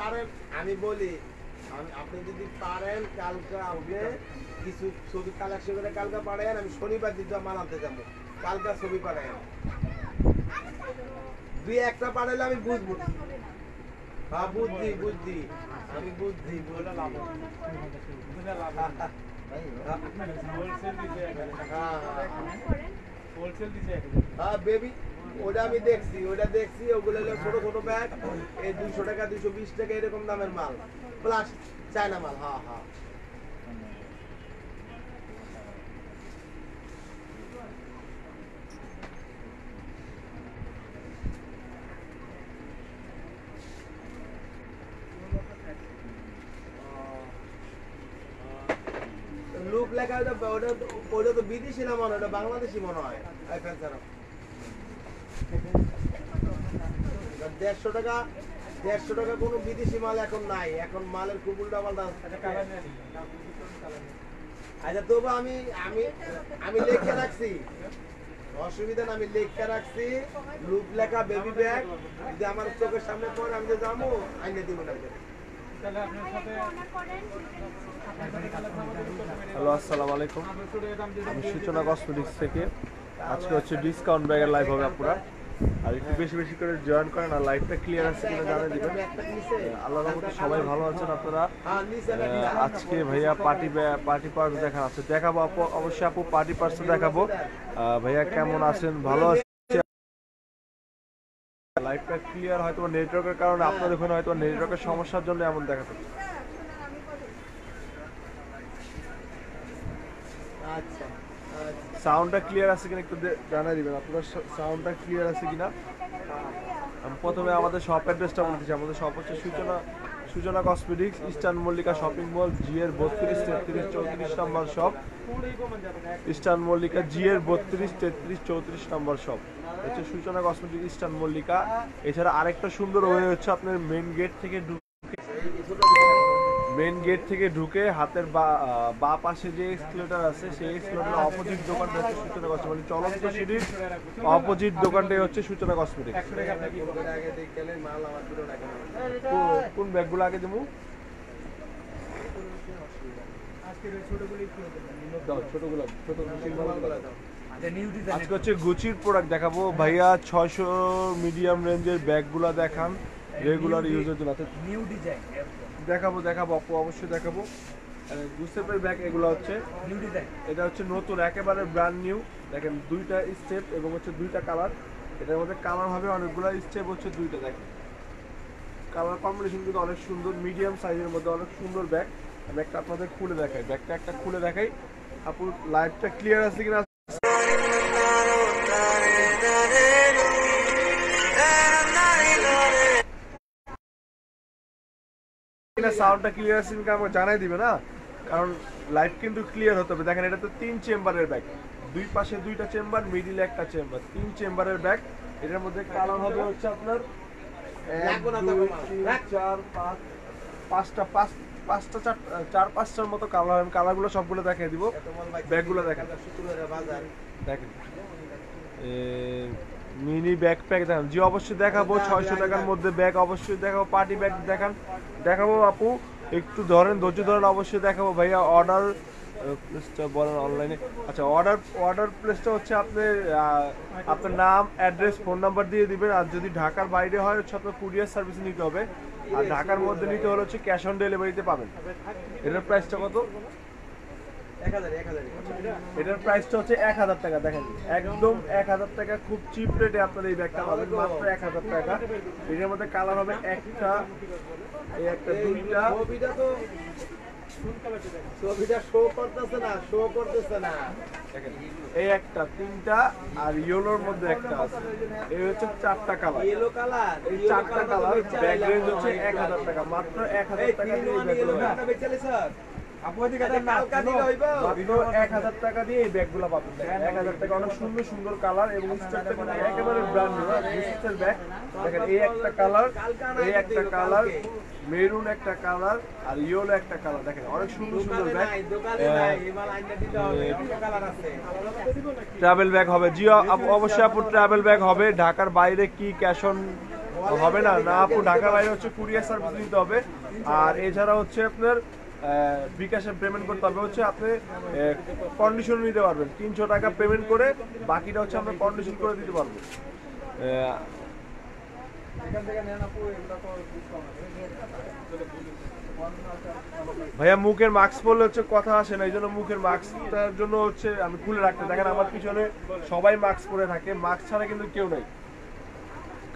পারেন আমি বলি আপনি যদি পারেন কালকে আমাকে কিছু ছবি কালেকশন করে কালকে পাঠান, আমি শনিবার দিন মাল আনতে যাবো। কালকে ছবি পাঠান, দুই একটা পাঠালে আমি বুঝবো। হ্যাঁ বুদ্ধি বুদ্ধি আমি বুদ্ধি হ্যাঁ বেবি ওটা আমি দেখছি, ওটা দেখছি। ওগুলো হলো ছোট ছোট ব্যাগ, এই 200 টাকা 220 টাকা এরকম দামের মাল, প্লাস চায়না মাল। হ্যাঁ হ্যাঁ লুপ লেখা ওটা ওটা তো বিদেশি না মনে হয়, ওটা বাংলাদেশি মনে হয়। 150 টাকা 150 টাকা কোনো বিদেশি মাল এখন নাই, এখন মালের খুব উল্টা পাল্টা। আচ্ছা তবু আমি আমি আমি লিখে রাখছি, অসুবিধা না, আমি লিখে রাখছি লুপ লেখা বেবি ব্যাগ। যদি আমার চোখের সামনে পড়ে আমি তো যাবো আইনে দিব না। হ্যালো আসসালামু আলাইকুম, আমি সূচনা কসমেটিক্স থেকে। আজকে হচ্ছে ডিসকাউন্ট ব্যাগের লাইভ হবে আপনারা, আর একটু বেশি বেশি করে জয়েন করেন আর লাইভটা ক্লিয়ার আছে কিনা জানিয়ে দিবেন। আল্লাহর রহমতে সবাই ভালো আছেন আপনারা। আজকে ভাইয়া পার্টি পার্টস দেখা আছে, দেখাবো আপু, অবশ্যই আপু পার্টি পার্টস দেখাবো। ভাইয়া কেমন আছেন? ভালো আছেন? লাইভটা ক্লিয়ার হয়তো নেটওয়ার্কের কারণে আপনাদের ওখানে হয়তো নেটওয়ার্কের সমস্যার জন্য এমন দেখাচ্ছে। আচ্ছা সাউন্ডটা ক্লিয়ার আছে কিনা একটু জানাই দিবেন আপনারা, সাউন্ডটা ক্লিয়ার আছে কিনা। আমি প্রথমে আমাদের শপ অ্যাড্রেসটা বলতেছি। আমাদের শপ হচ্ছে Suchona cosmetics, eastern Mallika shopping mall, G এর 32, 33, 34 নম্বর শপ। ইস্টার্ন মল্লিকা জি এর 32, 33, 34 নম্বর শপ হচ্ছে সূচনা কসমেটিক্স ইস্টার্ন মল্লিকা। এছাড়া আরেকটা সুন্দর ওয়ে হচ্ছে আপনার মেন গেট থেকে ঢুকে হাতের বা পাশে যে এক্সকেলেটর আছে, সেই এক্সকেলেটরের অপোজিট দোকানটা হচ্ছে সূচনা কসমেটিক্স। চলন্ত সিঁড়ির অপোজিট দোকানটাই হচ্ছে সূচনা কসমেটিক্স। কোন ব্যাগগুলো আগে দেবো? আজকে হচ্ছে গুচির প্রোডাক্ট দেখাবো ভাইয়া। 600 মিডিয়াম রেঞ্জের ব্যাগগুলো দেখান রেগুলার ইউজের জন্য। নিউ ডিজাইন দেখাবো আপু, অবশ্যই দেখাবো। গুসেপের ব্যাগ এগুলো হচ্ছে নিউ ডিজাইন, এটা হচ্ছে নতুন একেবারে ব্র্যান্ড নিউ। দেখেন দুইটা স্টেপ এবং হচ্ছে দুইটা কালার। এটার মধ্যে কালার হবে অনেকগুলো, স্টেপ হচ্ছে দুইটা। দেখেন কালার কম্বিনেশন কিন্তু অনেক সুন্দর, মিডিয়াম সাইজের মধ্যে অনেক সুন্দর ব্যাগ। আমি একটা আপনাদের খুলে দেখাই, ব্যাগটা একটা খুলে দেখাই। আপু লাইভটা ক্লিয়ার আছে কিনা, সাউন্ডটা ক্লিয়ার আছে কিনা আমাকে জানাই দিবে না, কারণ লাইভ কিন্তু ক্লিয়ার হতে হবে। দেখেন এটা তো 3 চেম্বারের ব্যাগ, দুই পাশে দুইটা চেম্বার, মিডিলে একটা চেম্বার, 3 চেম্বারের ব্যাগ। এটার মধ্যে কালার হবে হচ্ছে আপনার 4-5টার মতো কালার। আমি কালারগুলো সবগুলো দেখিয়ে দিব। ব্যাগগুলো দেখেন, দেখেন মিনি ব্যাকপ্যাক দেখেন। জি অবশ্যই দেখাবো, 600 টাকার মধ্যে ব্যাগ অবশ্যই দেখাবো। পার্টি ব্যাগ দেখাবো আপু, একটু ধরেন, ধৈর্য ধরেন, অবশ্যই দেখাবো ভাইয়া। অর্ডার প্লেসটা বলেন অনলাইনে। আচ্ছা অর্ডার প্লেসটা হচ্ছে আপনার নাম, অ্যাড্রেস, ফোন নাম্বার দিয়ে দিবেন। আর যদি ঢাকার বাইরে হয় হচ্ছে আপনার কুরিয়ার সার্ভিস নিতে হবে, আর ঢাকার মধ্যে নিতে হলে হচ্ছে ক্যাশ অন ডেলিভারিতে পাবেন। এটার প্রাইসটা কত? 1000। এটার প্রাইসটা হচ্ছে 1000 টাকা। দেখেন একদম 1000 টাকা, খুব চিপ রেটে আপনার এই ব্যাগটা পাবেন, মাত্র 1000 টাকা। এটার মধ্যে কালার হবে একটা, এই একটা, দুইটা। ছবিটা শো করতেছে না। এই একটা, তিনটা, আর ইয়েলোর মধ্যে একটা আছে। এই হচ্ছে 4টা কালার, ইয়েলো কালার। এই 4টা কালার। ব্যাগ রেঞ্জ হচ্ছে 1000 টাকা, মাত্র 1000 টাকা দিয়ে এই ব্যাগগুলো পাবেন। 1000 টাকা দিয়ে এই ব্যাগগুলো পাবেন। 1000 টাকা, অনেক সুন্দর সুন্দর কালার এবং স্ট্রাকচার কিন্তু একেবারে ব্র্যান্ড নিউ ডিজিটাল ব্যাগ। দেখেন এই একটা কালার, এই একটা কালার, মেরুন একটা কালার, আর ইয়েলো একটা কালার। দেখেন অনেক সুন্দর সুন্দর ব্যাগ। ট্রাভেল ব্যাগ হবে, জি অবশ্যই আপু ট্রাভেল ব্যাগ হবে। ঢাকার বাইরে কি ক্যাশ অন হবে না না আপু, ঢাকার বাইরে হচ্ছে কুরিয়ার সার্ভিস নিতে হবে। আর এছাড়া হচ্ছে আপনার বিকাশে পেমেন্ট করতে হবে, হচ্ছে আপনি কন্ডিশন নিতে পারবেন 300 টাকা পেমেন্ট করে, বাকিটা হচ্ছে আমরা কন্ডিশন করে দিতে পারবো। ভাইয়া মুখের মাস্ক পরলে হচ্ছে কথা আসে না, এই জন্য মুখের মাস্কটার জন্য হচ্ছে আমি খুলে রাখতে, দেখেন আমার পিছনে সবাই মাস্ক পরে থাকে, মাস্ক ছাড়া কিন্তু কেউ নেই,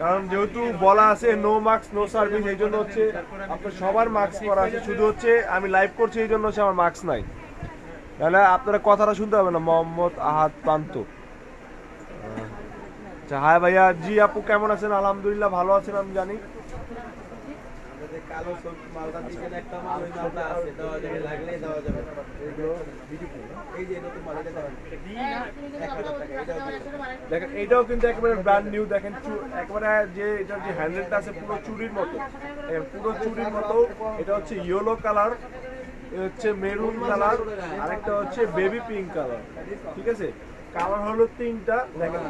কারণ যেহেতু বলা আছে নো মাস্ক নো সার্ভিস, এই জন্য হচ্ছে আপনার সবার মাস্ক পরা আছে, শুধু হচ্ছে আমি লাইভ করছি এই জন্য হচ্ছে আমার মাস্ক নাই, তাহলে আপনারা কথাটা শুনতে হবে না। মোহাম্মদ আহাদ প্রান্ত। আচ্ছা হাই ভাইয়া, জি আপু কেমন আছেন? আলহামদুলিল্লাহ ভালো আছেন আমি জানি। কালো মালটা দিবেন, একটা মাল ওই মালটা আছে, দেওয়া যাবে, লাগলেই দেওয়া যাবে। এই যে নতুন মাল, এটা দেবেন 1000 টাকা। দেখেন এইটাও কিন্তু একেবারে ব্র্যান্ড নিউ, দেখেন একেবারে যে এটার যে হ্যান্ডেলটা আছে পুরো চুড়ির মতো, পুরো চুড়ির মতো। এটা হচ্ছে ইয়েলো কালার, হচ্ছে মেরুন কালার, আরেকটা হচ্ছে বেবি পিঙ্ক কালার, ঠিক আছে? কালার হলো 3টা, দেখেন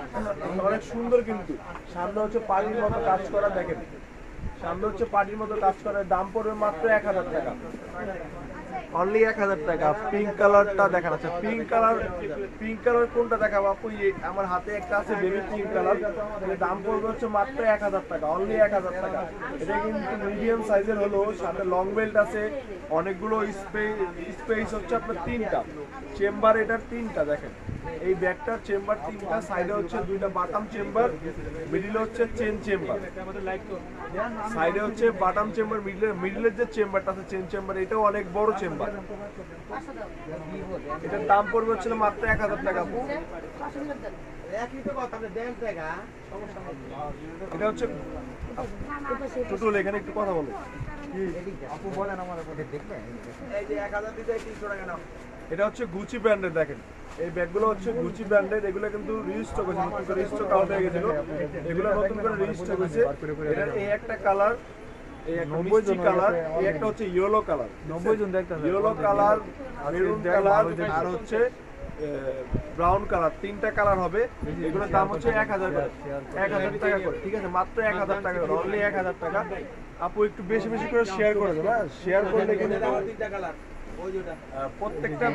অনেক সুন্দর, কিন্তু সামনে হচ্ছে পানির মতো কাজ করা, দেখেন সামনে হচ্ছে পানির মতো কাজ করার দাম পড়বে মাত্র 1000 টাকা, অনলি 1000 টাকা। পিঙ্ক কালারটা দেখেন, আচ্ছা পিঙ্ক কালার কোনটা দেখাবো আপু? আমার হাতে একটা আছে বেবি পিঙ্ক কালার, এর দাম পড়বে হচ্ছে মাত্র 1000 টাকা, অনলি 1000 টাকা। এটা কিন্তু মিডিয়াম সাইজের হলো, সাথে লং বেল্ট আছে, অনেকগুলো স্পেস হচ্ছে আপনার 3টা চেম্বার, এটার 3টা দেখেন। এই ব্যাগটার চেম্বার 3টা, সাইডে হচ্ছে 2টা বাটাম চেম্বার, মিডিলে হচ্ছে চেন চেম্বার, সাইডে হচ্ছে বাটাম চেম্বার, মিডিলের যে চেম্বারটা আছে চেন চেম্বার, এটাও অনেক বড় চেম্বার। এটার দাম পড়বে হচ্ছে মাত্র 1000 টাকা। এটা হচ্ছে টুটুল, এখানে একটু কথা বলো। আপু বলেন আমার দেখবেন, এই যে 1000 দিতে 300 টাকা নাও। এটা হচ্ছে গুচি ব্র্যান্ডের, দেখেন এই ব্যাগগুলো হচ্ছে গুচি ব্র্যান্ডের, এগুলো কিন্তু রিস্টক হয়েছে, নতুন করে রিস্টক আউট হয়ে গেছিল, এগুলো নতুন করে রিস্টক হয়েছে। এটার এই একটা কালার, এই একটা মিষ্টি কালার, এই একটা হচ্ছে ইয়েলো কালার, 90 জন দেখতেছেন, ইয়েলো কালার, মেরুন কালার আর হচ্ছে ব্রাউন কালার, 3টা কালার হবে। এগুলোর দাম হচ্ছে 1000 করে, 1000 টাকা করে, ঠিক আছে? মাত্র 1000 টাকা করে, অনলি 1000 টাকা। আপু একটু বেশি বেশি করে শেয়ার করে দেন, হ্যাঁ শেয়ার করলে কিন্তু প্রত্যেকটা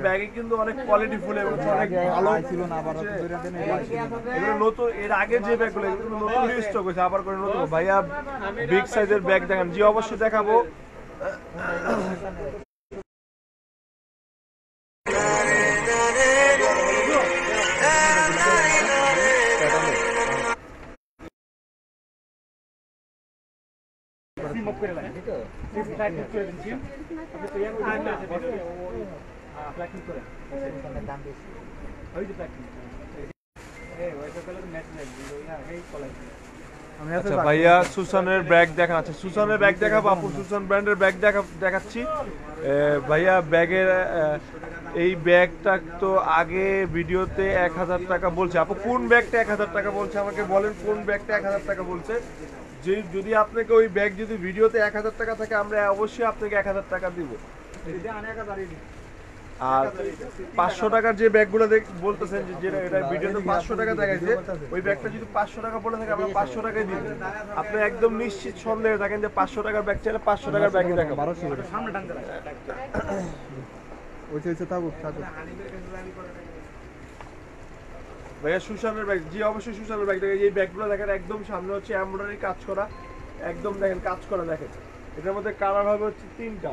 ব্যাগে কিন্তু অনেক কোয়ালিটি ফুল এবং অনেক ভালো ছিল না। আবার এগুলো নতুন, এর আগে যে ব্যাগগুলো এগুলো নতুন স্টক হয়েছে, আবার করে নতুন। ভাইয়া বিগ সাইজের ব্যাগ দেখান, জি অবশ্যই দেখাবো। আচ্ছা ভাইয়া সুসানের ব্যাগ দেখান, আচ্ছা সুসানের ব্যাগ দেখাবো আপু, সুসান ব্র্যান্ডের ব্যাগ দেখাচ্ছি ভাইয়া। ব্যাগের এই ব্যাগটা তো আগে ভিডিওতে 1000 টাকা বলছে আপু, কোন ব্যাগটা 1000 টাকা বলছে আমাকে বলেন, কোন ব্যাগটা 1000 টাকা বলছে? যে যদি আপনাকে ওই ব্যাগ যদি ভিডিওতে 1000 টাকা থাকে, আমরা অবশ্যই আপনাকে 1000 টাকা দিব। আর 500 টাকার যে ব্যাগগুলো বলতেছেন যে যেটা এটা ভিডিওতে 500 টাকা দেখাইছে, ওই ব্যাগটা যদি 500 টাকা বলে থাকে আমরা 500 টাকাই দিব। আপনি একদম নিশ্চিত সন্দেহে থাকেন যে 500 টাকার ব্যাগ চাইলে 500 টাকার ব্যাগই দেখাবো। ভাইয়া সুশানের ব্যাগ, জি অবশ্যই সুশানের ব্যাগ দেখেন। এই ব্যাগগুলো দেখেন একদম সামনে হচ্ছে এমব্রয়ডারি কাজ করা, একদম দেখেন কাজ করা, দেখেন এটার মধ্যে কালার হবে হচ্ছে 3টা,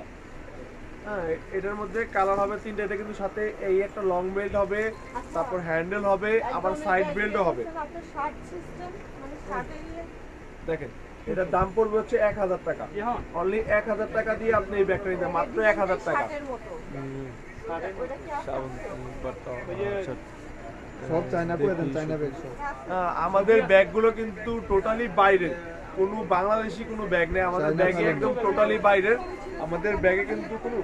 হ্যাঁ এটার মধ্যে কালার হবে 3টা। এটা কিন্তু সাথে এই একটা লং বেল্ট হবে, তারপর হ্যান্ডেল হবে, আবার সাইড বেল্টও হবে। দেখেন এটার দাম পড়বে হচ্ছে 1000 টাকা, অনলি 1000 টাকা দিয়ে আপনি এই ব্যাগটা নিতে, মাত্র 1000 টাকা। সব চায়না করে দেন, চায়না ব্যাগ সব। আমাদের ব্যাগগুলো কিন্তু টোটালি বাইরের, কোনো বাংলাদেশি কোনো ব্যাগ নেই আমাদের ব্যাগে, একদম টোটালি বাইরের। আমাদের ব্যাগে কিন্তু কোনো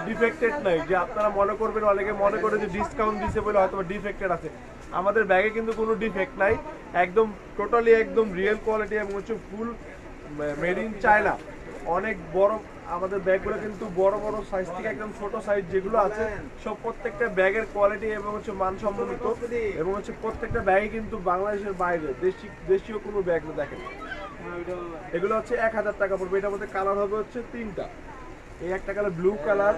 ডিফেক্টেড নাই, যে আপনারা মনে করবেন, অনেকে মনে করে যে ডিসকাউন্ট দিছে বলে হয়তো ডিফেক্টেড আছে। আমাদের ব্যাগে কিন্তু কোনো ডিফেক্ট নাই, একদম টোটালি একদম রিয়েল কোয়ালিটি এবং হচ্ছে ফুল মেড ইন চায়না। অনেক বড় আমাদের ব্যাগগুলো কিন্তু বড় বড় সাইজ থেকে একদম ছোট সাইজ যেগুলো আছে সব প্রত্যেকটা ব্যাগের কোয়ালিটি এবং হচ্ছে মানসম্মত এবং হচ্ছে প্রত্যেকটা ব্যাগই কিন্তু বাংলাদেশের বাইরে দেশীয় কোনো ব্যাগ না। দেখেন এগুলো হচ্ছে 1000 টাকা পড়বে। এটার মধ্যে কালার হবে হচ্ছে 3টা। এই একটা কালার ব্লু কালার,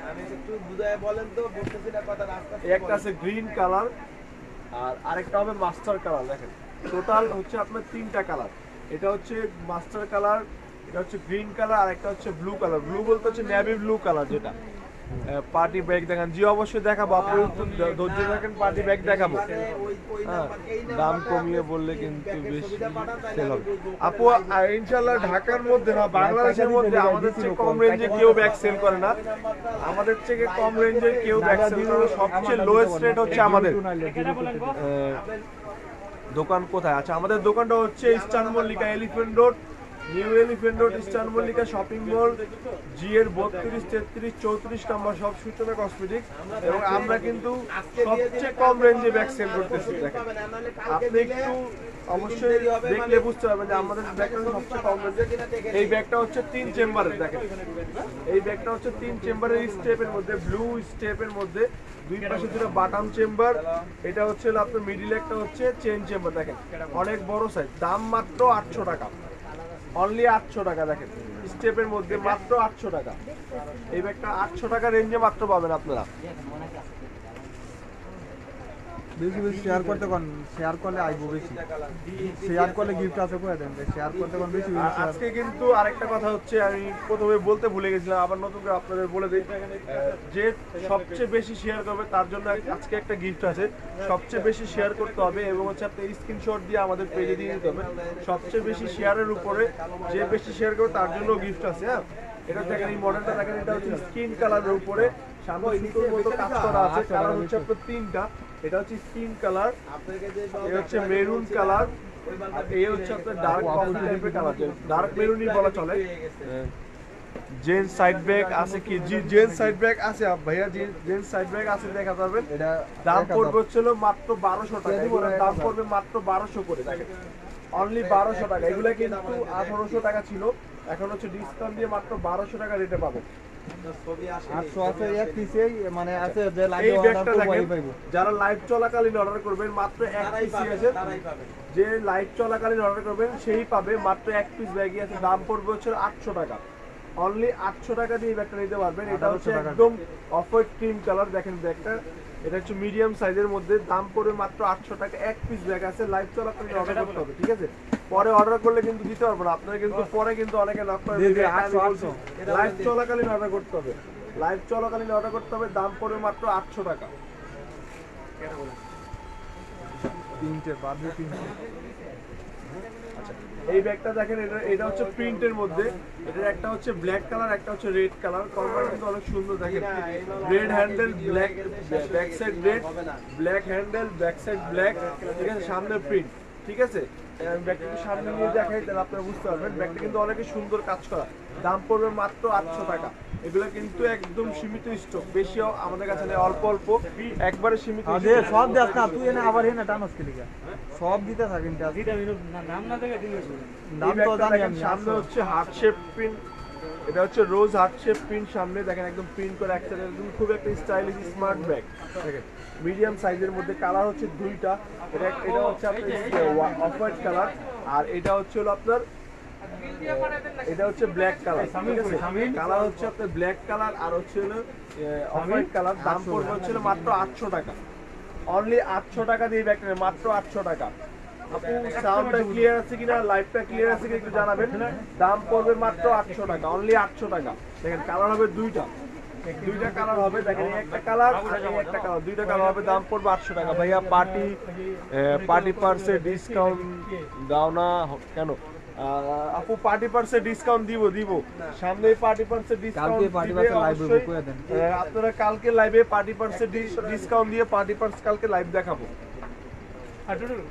আমি একটু বুঝায় বলেন তো, বুঝতেছি না কথা, রাস্তা একটা আছে গ্রিন কালার, আর আরেকটা হবে মাস্টার কালার। দেখেন টোটাল হচ্ছে আপনার 3টা কালার। এটা হচ্ছে মাস্টার কালার, এটা হচ্ছে গ্রিন কালার, আর একটা হচ্ছে ব্লু কালার। ব্লু বলতে হচ্ছে নেভি ব্লু কালার যেটা। পার্টি ব্যাগ দেখান, জি অবশ্যই দেখাবো, আপনি ধৈর্য রাখেন, পার্টি ব্যাগ দেখাবো। হ্যাঁ, দাম কমিয়ে বললে কিন্তু বেশি সেল হবে। আপু ইনশাআল্লাহ ঢাকার মধ্যে না বাংলাদেশের মধ্যে আমাদের চেয়ে কম রেঞ্জে কেউ ব্যাগ সেল করে না। আমাদের থেকে কম রেঞ্জে কেউ ব্যাগ সেল করে না। সবচেয়ে লোয়েস্ট রেট হচ্ছে আমাদের। দোকান কোথায়? আচ্ছা, আমাদের দোকানটা হচ্ছে eastern Mallika, elephant road, new elephant road, eastern Mallika shopping mall, G এর 32, 33, 34 নম্বর, সব সূচনা কসমেটিক্স। এবং আমরা কিন্তু সবচেয়ে কম রেঞ্জে ব্যাগ সেল করতেছি। দেখেন আপনি একটু অবশ্যই দেখলে বুঝতে পারবেন যে আমাদের ব্যাগটা সবচেয়ে কম রেঞ্জে। এই ব্যাগটা হচ্ছে 3 চেম্বারের। দেখেন এই ব্যাগটা হচ্ছে 3 চেম্বারের স্টেপের মধ্যে, ব্লু স্টেপের মধ্যে, দুই পাশে দুটো বাটাম চেম্বার। এটা হচ্ছে আপনার মিডিল একটা হচ্ছে চেন চেম্বার। দেখেন অনেক বড় সাইজ। দাম মাত্র 800 টাকা, অনলি 800 টাকা। দেখেন স্টেপের মধ্যে মাত্র 800 টাকা। এই ব্যাগটা 800 টাকা রেঞ্জে মাত্র পাবেন আপনারা। বেশি বেশি শেয়ার করতে কোন, শেয়ার করলে আইবো বেশি, শেয়ার করলে গিফট আছে কই দেন, শেয়ার করতে কোন বেশি বেশি শেয়ার। আজকে কিন্তু আরেকটা কথা হচ্ছে, আমি প্রথমে বলতে ভুলে গেছিলাম, আবার নতুন করে আপনাদের বলে দিই, যে সবচেয়ে বেশি শেয়ার করবে তার জন্য আজকে একটা গিফট আছে। সবচেয়ে বেশি শেয়ার করতে হবে এবং হচ্ছে আপনি স্ক্রিনশট দিয়ে আমাদের পেজে দিয়ে দিতে হবে। সবচেয়ে বেশি শেয়ারের উপরে যে বেশি শেয়ার করবে তার জন্য গিফট আছে। হ্যাঁ, এটা দেখেন, এই মডেলটা দেখেন, এটা হচ্ছে স্কিন কালারের উপরে সামনে সুতোর মতো কাজ করা আছে। কালার হচ্ছে আপনার 3টা। এটা হচ্ছে স্কিন কালার, এটা হচ্ছে মেরুন কালার, আর এই হচ্ছে আপনার ডার্ক কফি টাইপের কালার, ডার্ক মেরুনই বলা চলে। জেন্টস সাইড ব্যাগ আছে কি? জি জেন্টস সাইড ব্যাগ আছে ভাইয়া, জেন্টস সাইড ব্যাগ আছে, দেখা যাবেন। এটা দাম পড়বে হচ্ছে মাত্র 1200 টাকা। এগুলোর দাম পড়বে মাত্র 1200 করে। দেখেন অনলি 1200 টাকা। এগুলো কিন্তু 1800 টাকা ছিল, এখন হচ্ছে ডিসকাউন্ট দিয়ে মাত্র 1200 টাকা রেটে পাবেন। 800 আছে এক পিসেই, মানে আছে যে এই লাইভ ব্যাগটা অর্ডার করব দেখেন, পাইবো। যারা লাইভ চলাকালীন অর্ডার করবেন মাত্র এক পিসই আছে। যে লাইভ চলাকালীন অর্ডার করবেন সেই পাবে মাত্র এক পিস ব্যাগই আছে। দাম পড়বে হচ্ছে 800 টাকা, অনলি 800 টাকা দিয়ে এই ব্যাগটা নিতে পারবেন। এটা হচ্ছে একদম অফ হোয়াইট ক্রিম কালার। দেখেন ব্যাগটা, এটা হচ্ছে মিডিয়াম সাইজের মধ্যে, দাম পড়বে মাত্র 800 টাকা। এক পিস ব্যাগ আছে, লাইভ চলাকালীন অর্ডার করতে হবে, ঠিক আছে? পরে অর্ডার করলে কিন্তু দিতে পারবো না আপনারা, কিন্তু পরে কিন্তু অনেকে নক করে লাইভ চলাকালীন অর্ডার করতে হবে। লাইভ চলাকালীন অর্ডার করতে হবে, দাম পড়বে মাত্র 800 টাকা। তিনটে বাদে তিনটে। এই ব্যাগটা দেখেন, এটা হচ্ছে প্রিন্টের মধ্যে। এটার একটা হচ্ছে ব্ল্যাক কালার, একটা হচ্ছে রেড কালার। কম্বাইন কিন্তু অনেক সুন্দর। দেখেন red handle, black back side red, black handle, back side black, ঠিক আছে? সামনে প্রিন্ট, ঠিক আছে? আমি ব্যাগটা একটু সামনে নিয়ে দেখাই, তাহলে আপনারা বুঝতে পারবেন। ব্যাগটা কিন্তু অনেক সুন্দর কাজ করা। দাম পড়বে মাত্র 800 টাকা। এগুলো কিন্তু একদম সীমিত স্টক, বেশিও আমাদের কাছে নেই, অল্প অল্প একবারে সীমিত। আরে সব দেখ না তুই, এনে আবার এনে টানস কি লিগা, সব দিতে থাকেন। নাম না দেখে দিন, নাম তো জানি আমি। সামনে হচ্ছে হার্ট শেপ প্রিন্ট, এটা হচ্ছে রোজ হার্ট শেপ প্রিন্ট। সামনে দেখেন একদম প্রিন্ট করে একটা, একদম খুব একটা স্টাইলিশ স্মার্ট ব্যাগ। দেখেন মিডিয়াম সাইজের মধ্যে, কালার হচ্ছে 2টা। এটা হচ্ছে আপনার অফ হোয়াইট কালার, আর এটা হচ্ছে হলো আপনার, এটা হচ্ছে ব্ল্যাক কালার, ঠিক আছে? কালার হচ্ছে আপনার ব্ল্যাক কালার আর হচ্ছে হলো অফ হোয়াইট কালার। দাম পড়বে হচ্ছে মাত্র 800 টাকা, অনলি 800 টাকা দিয়ে ব্যাগটা, মাত্র 800 টাকা। আপু সাউন্ডটা ক্লিয়ার আছে কিনা, লাইভটা ক্লিয়ার আছে কিনা একটু জানাবেন। দাম পড়বে মাত্র 800 টাকা, অনলি 800 টাকা। দেখেন কালার হবে 2টা, 2টা কালার হবে। দেখেন একটা কালার আর একটা কালার, 2টা কালার হবে। দাম পড়বে 800 টাকা। ভাইয়া পার্টি পার্সে ডিসকাউন্ট দাও না কেন? আপু পার্টি পার্সে ডিসকাউন্ট দিব সামনে। পার্টি পার্সে ডিসকাউন্ট কালকে পার্টি পার্সে লাইভ হবে কই দেন। আপনারা কালকে লাইভে পার্টি পার্সে ডিসকাউন্ট দিয়ে পার্টি পার্স কালকে লাইভ দেখাবো।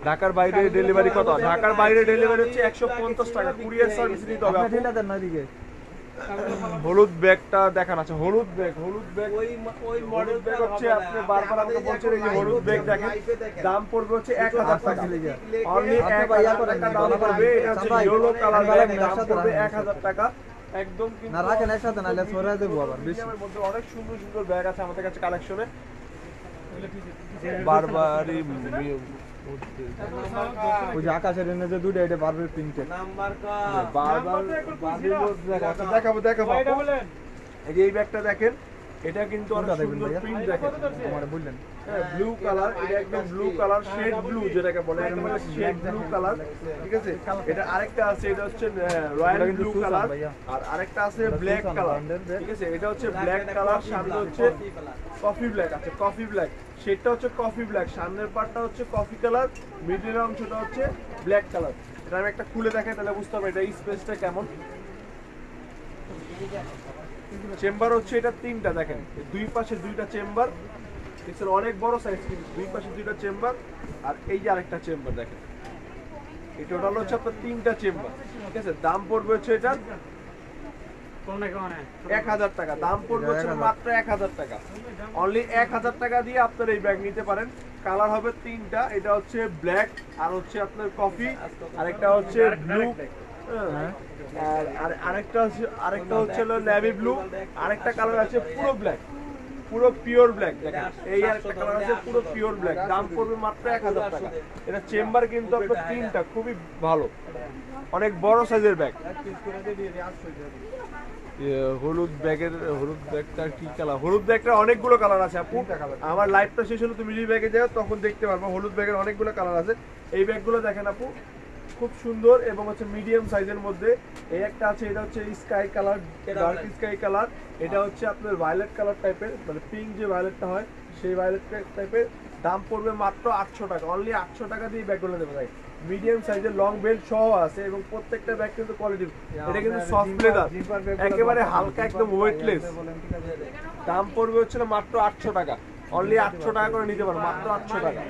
ঢাকার বাইরে ডেলিভারি কত? ঢাকার বাইরে ডেলিভারি হচ্ছে 150 টাকা, কুরিয়ার সার্ভিস দিতে হবে। আপনি ঢিলা দেন না দিকে। হলুদ ব্যাগটা দেখান। আছে হলুদ ব্যাগ, ওই মডেল ব্যাগ হচ্ছে আপনি বারবার আমাকে বলছেন, এই যে হলুদ ব্যাগ দেখেন, দাম পড়বে হচ্ছে 1000 টাকা, অনলি 1000 টাকা দাম পড়বে। এটা হচ্ছে ইয়েলো কালার ব্যাগ, দাম পড়বে 1000 টাকা। একদম কিন্তু না রাখেন একসাথে নাহলে সরাই দেবো আবার বেশি। মিডিয়ামের মধ্যে অনেক সুন্দর সুন্দর ব্যাগ আছে আমাদের কাছে কালেকশনে। বারবারই ওই যে আকাশের এনে যে দুটো এটা বারবার প্রিন্টেড। নাম্বার কা বারবার দেখাবো দেখাবো। এই যে এই ব্যাগটা দেখেন, এটা কিন্তু অনেক কোনটা দেখবেন সুন্দর ভাইয়া? প্রিন্ট দেখেন। আমারে বললেন ব্লু কালার, এটা একদম ব্লু কালার, শেড ব্লু যেটাকে বলে, একদম শেড ব্লু কালার। ঠিক আছে, এটা আরেকটা আছে, এটা হচ্ছে রয়্যাল এটা কিন্তু ব্লু সুসান কালার, ভাইয়া। আর আরেকটা আছে এটা ব্ল্যাক সুসান কালার। ব্র্যান্ডের ব্যাগ। ঠিক আছে, এটা হচ্ছে ব্ল্যাক কালার, সামনে হচ্ছে কফি ব্ল্যাক আছে, কফি ব্ল্যাক। শেডটা হচ্ছে কফি ব্ল্যাক, সামনের পার্টটা হচ্ছে কফি কালার, মিডলের অংশটা হচ্ছে ব্ল্যাক কালার। এটা আমি একটা খুলে দেখাই তাহলে বুঝতে পারবে এটা স্পেসটা কেমন। চেম্বার হচ্ছে এটা তিনটা, দেখেন দুই পাশে দুইটা চেম্বার, দেখছেন অনেক বড় সাইজ, কিন্তু দুই পাশে দুইটা চেম্বার। আর এই যে আরেকটা চেম্বার দেখেন, এই টোটাল হচ্ছে আপনার তিনটা চেম্বার। ঠিক আছে, দাম পড়বে হচ্ছে এটা 1000 টাকা। দাম পড়বে হচ্ছে মাত্র 1000 টাকা। অনলি 1000 টাকা দিয়ে আপনার এই ব্যাগ নিতে পারেন। কালার হবে তিনটা, এটা হচ্ছে ব্ল্যাক, আর হচ্ছে আপনার কফি, আরেকটা হচ্ছে ব্লু, আর আরেকটা হচ্ছে নেভি ব্লু, আরেকটা কালার আছে পুরো ব্ল্যাক, পুরো পিওর ব্ল্যাক। দেখেন এই আরেকটা কালার আছে পুরো পিওর ব্ল্যাক। দাম পড়বে মাত্র 1000 টাকা। এটা চেম্বার কিন্তু আপনার তিনটা, খুবই ভালো, অনেক বড় সাইজের ব্যাগ। হলুদ ব্যাগটা কি কালার? হলুদ ব্যাগটা অনেকগুলো কালার আছে আপু, আমার লাইভটা শেষ হলে তুমি ব্যাগে যাও তখন দেখতে পারবো। হলুদ ব্যাগের অনেকগুলো কালার আছে। এই ব্যাগগুলো দেখেন আপু, খুব সুন্দর এবং হচ্ছে মিডিয়াম সাইজের মধ্যে। এই একটা আছে, এটা হচ্ছে sky colour, dark sky colour. এটা হচ্ছে আপনার ভায়োলেট কালার টাইপের, মানে পিঙ্ক যে ভায়োলেটটা হয় সেই ভায়োলেট টাইপের। দাম পড়বে মাত্র 800 টাকা। অনলি 800 টাকা দিয়ে ব্যাগগুলো দেবে ভাই। মিডিয়াম সাইজের লং বেল্ট সহ আছে এবং প্রত্যেকটা ব্যাগ কিন্তু কোয়ালিটি। এটা কিন্তু সফট লেদার, একেবারে হালকা, একদম ওয়েটলেস। দাম পড়বে হচ্ছে মাত্র 800 টাকা। অনলি 800 টাকা করে নিতে পারো, মাত্র 800 টাকা।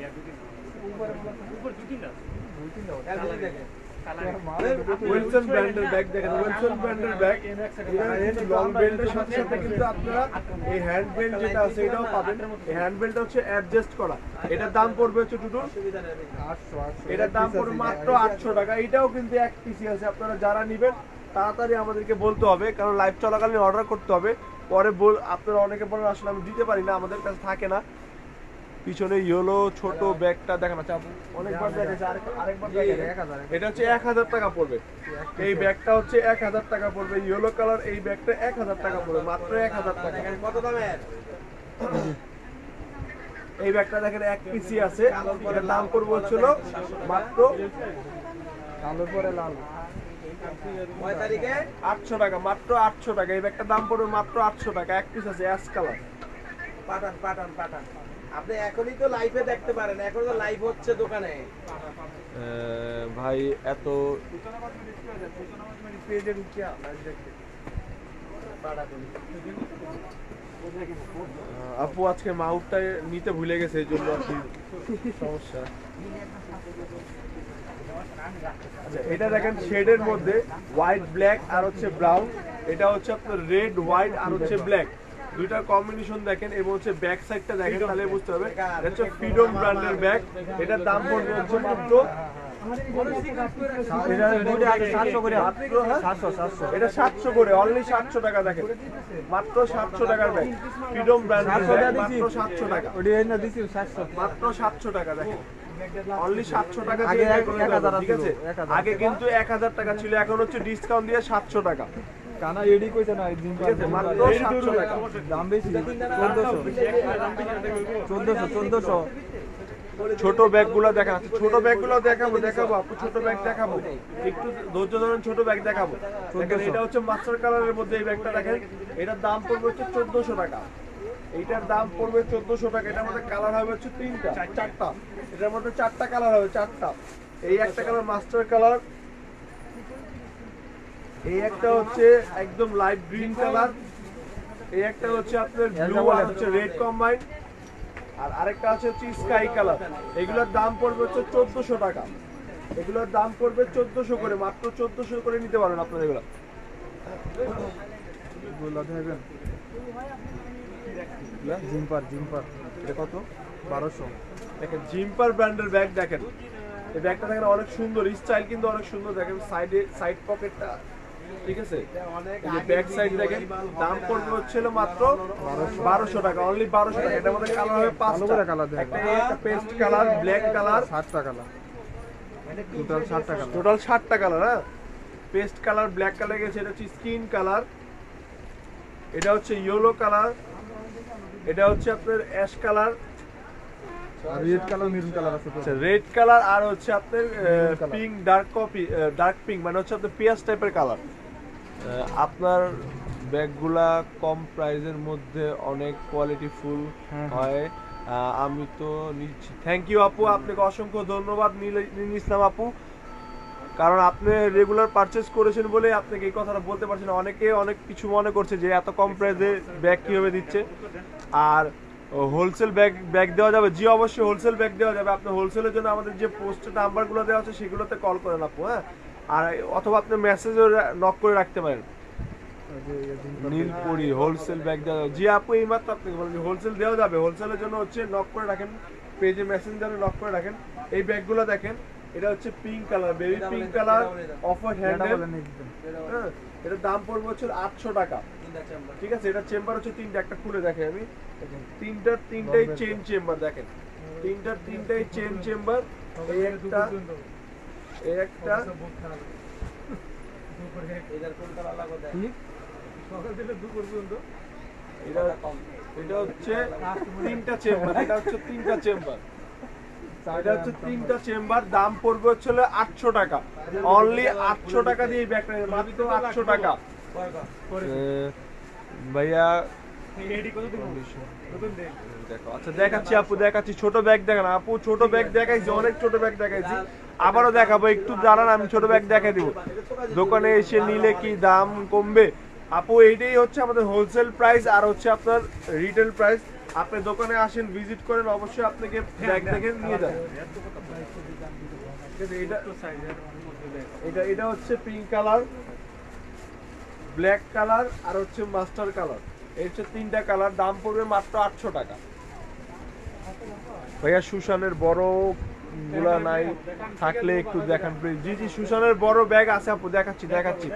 ওয়েলসন ব্র্যান্ডের ব্যাগ দেখেন, ওয়েলসন ব্র্যান্ডের ব্যাগ। লং বেল্টের সাথে সাথে কিন্তু আপনারা এই হ্যান্ড বেল্ট যেটা আছে এটাও পাবেন। এই হ্যান্ড বেল্টটা হচ্ছে অ্যাডজাস্ট করা। এটার দাম পড়বে হচ্ছে টোটাল 800। এটার দাম পড়বে মাত্র 800 টাকা। এটাও কিন্তু এক পিসি আছে। আপনারা যারা নেবেন তাড়াতাড়ি আমাদেরকে বলতে হবে, কারণ লাইভ চলাকালীন অর্ডার করতে হবে। পরে আপনারা অনেকে বলেন আসলে আমি দিতে পারি না, আমাদের কাছে থাকে না। পিছনে ইয়েলো ছোট ব্যাগটা দেখেন, আচ্ছা অনেকবার দেখেছি, আরেকবার দেখেন। এটা হচ্ছে 1000 টাকা পড়বে। এই ব্যাগটা হচ্ছে 1000 টাকা পড়বে, ইয়েলো কালার। এই ব্যাগটা 1000 টাকা পড়বে, মাত্র 1000 টাকা। কত দামের? এই ব্যাগটা দেখেন এক পিসি আছে, এটার দাম পড়বে হচ্ছিল মাত্র কালোর পরে লাল। কয় তারিখে? 800 টাকা, মাত্র 800 টাকা। এই ব্যাগটার দাম পড়বে মাত্র 800 টাকা। এক পিস আছে অ্যাশ কালার। পাঠান পাঠান পাঠান। আপনি এখনই তো লাইভে দেখতে পারেন, এখন তো লাইভ হচ্ছে দোকানে। ভাই এত আপু আজকে মাউথটা নিতে ভুলে গেছে, এই জন্য আর কি সমস্যা। আচ্ছা, এটা দেখেন শেডের মধ্যে হোয়াইট ব্ল্যাক আর হচ্ছে ব্রাউন। এটা হচ্ছে আপনার রেড হোয়াইট আর হচ্ছে ব্ল্যাক, দুইটার কম্বিনেশন দেখেন। এবং হচ্ছে ব্যাক সাইডটা দেখেন, তাহলে বুঝতে হবে। এটা হচ্ছে ফ্রিডম ব্র্যান্ডের ব্যাগ। এটার দাম পড়বে হচ্ছে মাত্র এটা 700 করে, অনলি 700 টাকা। দেখেন মাত্র 700 টাকার ব্যাগ, ফ্রিডম ব্র্যান্ডের ব্যাগ, মাত্র 700 টাকা, মাত্র 700 টাকা। দেখেন অনলি 700 টাকা দিয়ে। ঠিক আছে, আগে কিন্তু 1000 টাকা ছিল, এখন হচ্ছে ডিসকাউন্ট দিয়ে 700 টাকা। কানা এডি কইছে না একদিন মাত্র 700 টাকা। দাম বেশি 1400 ছোট ব্যাগগুলো দেখা, ছোট ব্যাগগুলো দেখাবো আপু, ছোট ব্যাগ দেখাবো, একটু ধৈর্য ধরেন, ছোট ব্যাগ দেখাবো। দেখেন এটা হচ্ছে মাস্টার কালারের মধ্যে এই ব্যাগটা দেখেন। এটার দাম পড়বে হচ্ছে 1400 টাকা। এইটার দাম পড়বে 1400 টাকা। এটার মধ্যে কালার হবে হচ্ছে চারটা। এটার মধ্যে 4টা কালার হবে, 4টা। এই একটা কালার মাস্টার কালার, এই একটা হচ্ছে একদম লাইট গ্রিন কালার, এই একটা হচ্ছে আপনার ব্লু আর হচ্ছে রেড কম্বাইন্ড, আর আরেকটা আছে হচ্ছে স্কাই কালার। এগুলোর দাম পড়বে হচ্ছে 1400 টাকা। এগুলোর দাম পড়বে 1400 করে, মাত্র 1400 করে নিতে পারেন আপনারা এগুলো। জিম্পার এটা কত? 1200। দেখেন জিম্পার ব্র্যান্ডের ব্যাগ দেখেন। এই ব্যাগটা দেখেন অনেক সুন্দর, স্টাইল কিন্তু অনেক সুন্দর। দেখেন সাইড পকেটটা ঠিক আছে, এই যে ব্যাক সাইড দেখেন, দাম পড়বে হচ্ছিল মাত্র 1200 টাকা, অনলি 1200 টাকা। এটার মধ্যে কালার হবে 5টা কালার, একটা পেস্ট কালার, ব্ল্যাক কালার, 60টা কালার, টোটাল 60টা কালার। টোটাল 60টা কালার। হ্যাঁ, পেস্ট কালার, ব্ল্যাক কালার গেছে, এটা হচ্ছে স্কিন কালার, এটা হচ্ছে ইয়েলো কালার, এটা হচ্ছে আপনার অ্যাশ কালার, আর রেড কালার, মেরুন কালার আছে তো। আচ্ছা রেড কালার, আর হচ্ছে আপনার pink, dark copy, dark pink মানে হচ্ছে আপনার পেঁয়াজ টাইপের কালার। আপনার ব্যাগগুলা কম প্রাইসের মধ্যে অনেক কোয়ালিটি ফুল হয়, আমি তো নিচ্ছি। থ্যাংক ইউ আপু, আপনাকে অসংখ্য ধন্যবাদ নীল ইসলাম আপু, কারণ আপনি রেগুলার পারচেজ করেছেন বলে আপনাকে এই কথাটা বলতে পারছেন। অনেকে অনেক কিছু মনে করছে যে এত কম প্রাইসে ব্যাগ কিভাবে দিচ্ছে, আর হোলসেল ব্যাগ দেওয়া যাবে। জি অবশ্যই হোলসেল ব্যাগ দেওয়া যাবে। আপনি হোলসেলের জন্য আমাদের যে পোস্টের নাম্বারগুলো দেওয়া আছে সেগুলোতে কল করেন আপু। হ্যাঁ, আর অথবা আপনি মেসেজও নক করে রাখতে পারেন। নীলপুরি হোলসেল ব্যাগ দেওয়া যাবে। জি আপু, এই মাত্র আপনাকে বলেন হোলসেল দেওয়া যাবে। হোলসেলের জন্য হচ্ছে নক করে রাখেন, পেজে মেসেঞ্জারে নক করে রাখেন। এই ব্যাগগুলো দেখেন, এটা হচ্ছে pink colour, baby pink colour, offer handle. হ্যাঁ, এটার দাম পড়বে হচ্ছে 800 টাকা। ঠিক আছে, এটা চেম্বার হচ্ছে 3টা, একটা খুলে দেখে আমি। তিনটাই চেন চেম্বার দেখেন, তিনটাই চেন চেম্বার। এই একটা, এই একটা, এটা হচ্ছে 3টা চেম্বার, এটা হচ্ছে 3টা চেম্বার, এটা হচ্ছে 3টা চেম্বার। দাম পড়বে হচ্ছে 800 টাকা, অনলি 800 টাকা দিয়ে এই ব্যাগটা, মাত্র 800 টাকা। ভাইয়া দেখো, আচ্ছা দেখাচ্ছি আপু, দেখাচ্ছি ছোট ব্যাগ দেখান আপু, ছোট ব্যাগ দেখাইছি, অনেক ছোট ব্যাগ দেখাইছি, আবারও দেখাবো, একটু দাঁড়ান আমি ছোট ব্যাগ দেখাই দিব। দোকানে এসে নিলে কি দাম কমবে আপু? এইটাই হচ্ছে আমাদের হোলসেল প্রাইস আর হচ্ছে আপনার রিটেল প্রাইস। আপনি দোকানে আসেন, ভিজিট করেন, অবশ্যই আপনাকে ব্যাগ দেখে নিয়ে যান। এটা হচ্ছে পিঙ্ক কালার, ব্ল্যাক কালার আর হচ্ছে মাস্টার কালার, এই হচ্ছে 3টা কালার। দাম পড়বে মাত্র 800 টাকা। ভাইয়া সুশানের বড় গুলা নাই, থাকলে একটু দেখান প্লিজ। জি জি, সুশানের বড় ব্যাগ আছে আপু, দেখাচ্ছি।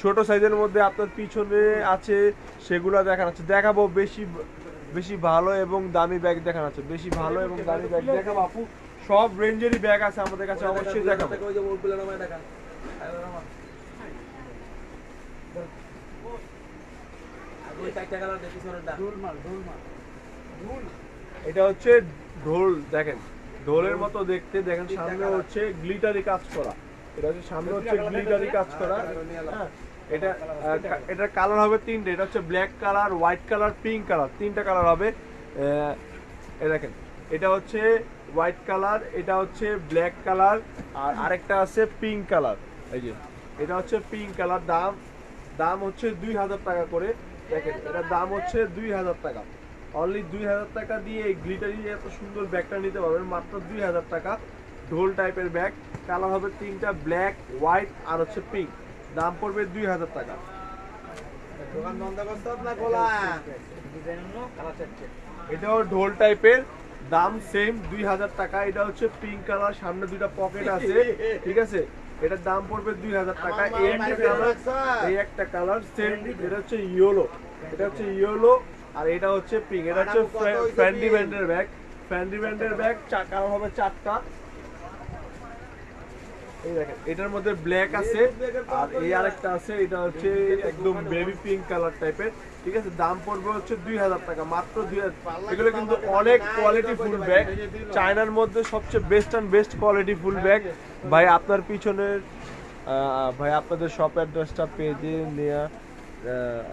ছোট সাইজের মধ্যে আপনার পিছনে আছে, সেগুলা দেখান আছে, দেখাবো। বেশি ভালো এবং দামি ব্যাগ দেখান আছে, বেশি ভালো এবং দামি ব্যাগ দেখাবো আপু। সব রেঞ্জেরই ব্যাগ আছে আমাদের কাছে, অবশ্যই দেখাবো। এটা হচ্ছে ঢোল, দেখেন ঢোলের মতো দেখতে, দেখেন সামনে হচ্ছে গ্লিটারি কাজ করা, এটা হচ্ছে সামনে হচ্ছে গ্লিটারি কাজ করা। হ্যাঁ, এটার কালার হবে 3টে, এটা হচ্ছে black colour, white colour, pink colour, 3টা কালার হবে। এই দেখেন, এটা হচ্ছে হোয়াইট কালার, এটা হচ্ছে ব্ল্যাক কালার, আর আরেকটা আছে পিঙ্ক কালার। এই যে এটা হচ্ছে পিঙ্ক কালার। দাম হচ্ছে 2000 টাকা করে। দেখেন, এটার দাম হচ্ছে 2000 টাকা, অনলি 2000 টাকা দিয়ে এই গ্লিটারি এত সুন্দর ব্যাগটা নিতে পারবেন, মাত্র 2000 টাকা। ঢোল টাইপের ব্যাগ, কালার হবে 3টা, ব্ল্যাক, হোয়াইট আর হচ্ছে পিঙ্ক। দাম পড়বে 2000 টাকা। এটাও ঢোল টাইপের, দাম সেম 2000 টাকা। এটা হচ্ছে পিঙ্ক কালার, সামনে 2টা পকেট আছে, ঠিক আছে। এটার দাম পড়বে 2000 টাকা। এই একটা কালার সেম, এটা হচ্ছে ইয়েলো, এটা হচ্ছে ইয়েলো আর এটা হচ্ছে পিঙ্ক। এটা হচ্ছে ফ্যান্ডি ব্র্যান্ডের ব্যাগ, ফ্যান্ডি ব্র্যান্ডের ব্যাগ, কালার হবে 4টা। এই দেখেন, এটার মধ্যে ব্ল্যাক আছে আর এই আরেকটা আছে, এটা হচ্ছে একদম বেবি পিঙ্ক কালার টাইপের, ঠিক আছে। দাম পড়বে হচ্ছে 2000 টাকা, মাত্র 2000। এগুলো কিন্তু অনেক কোয়ালিটি ফুল ব্যাগ, চায়নার মধ্যে সবচেয়ে বেস্ট কোয়ালিটি ফুল ব্যাগ। ভাই আপনার পিছনের ভাই আপনাদের শপ অ্যাড্রেসটা পেজে নেওয়া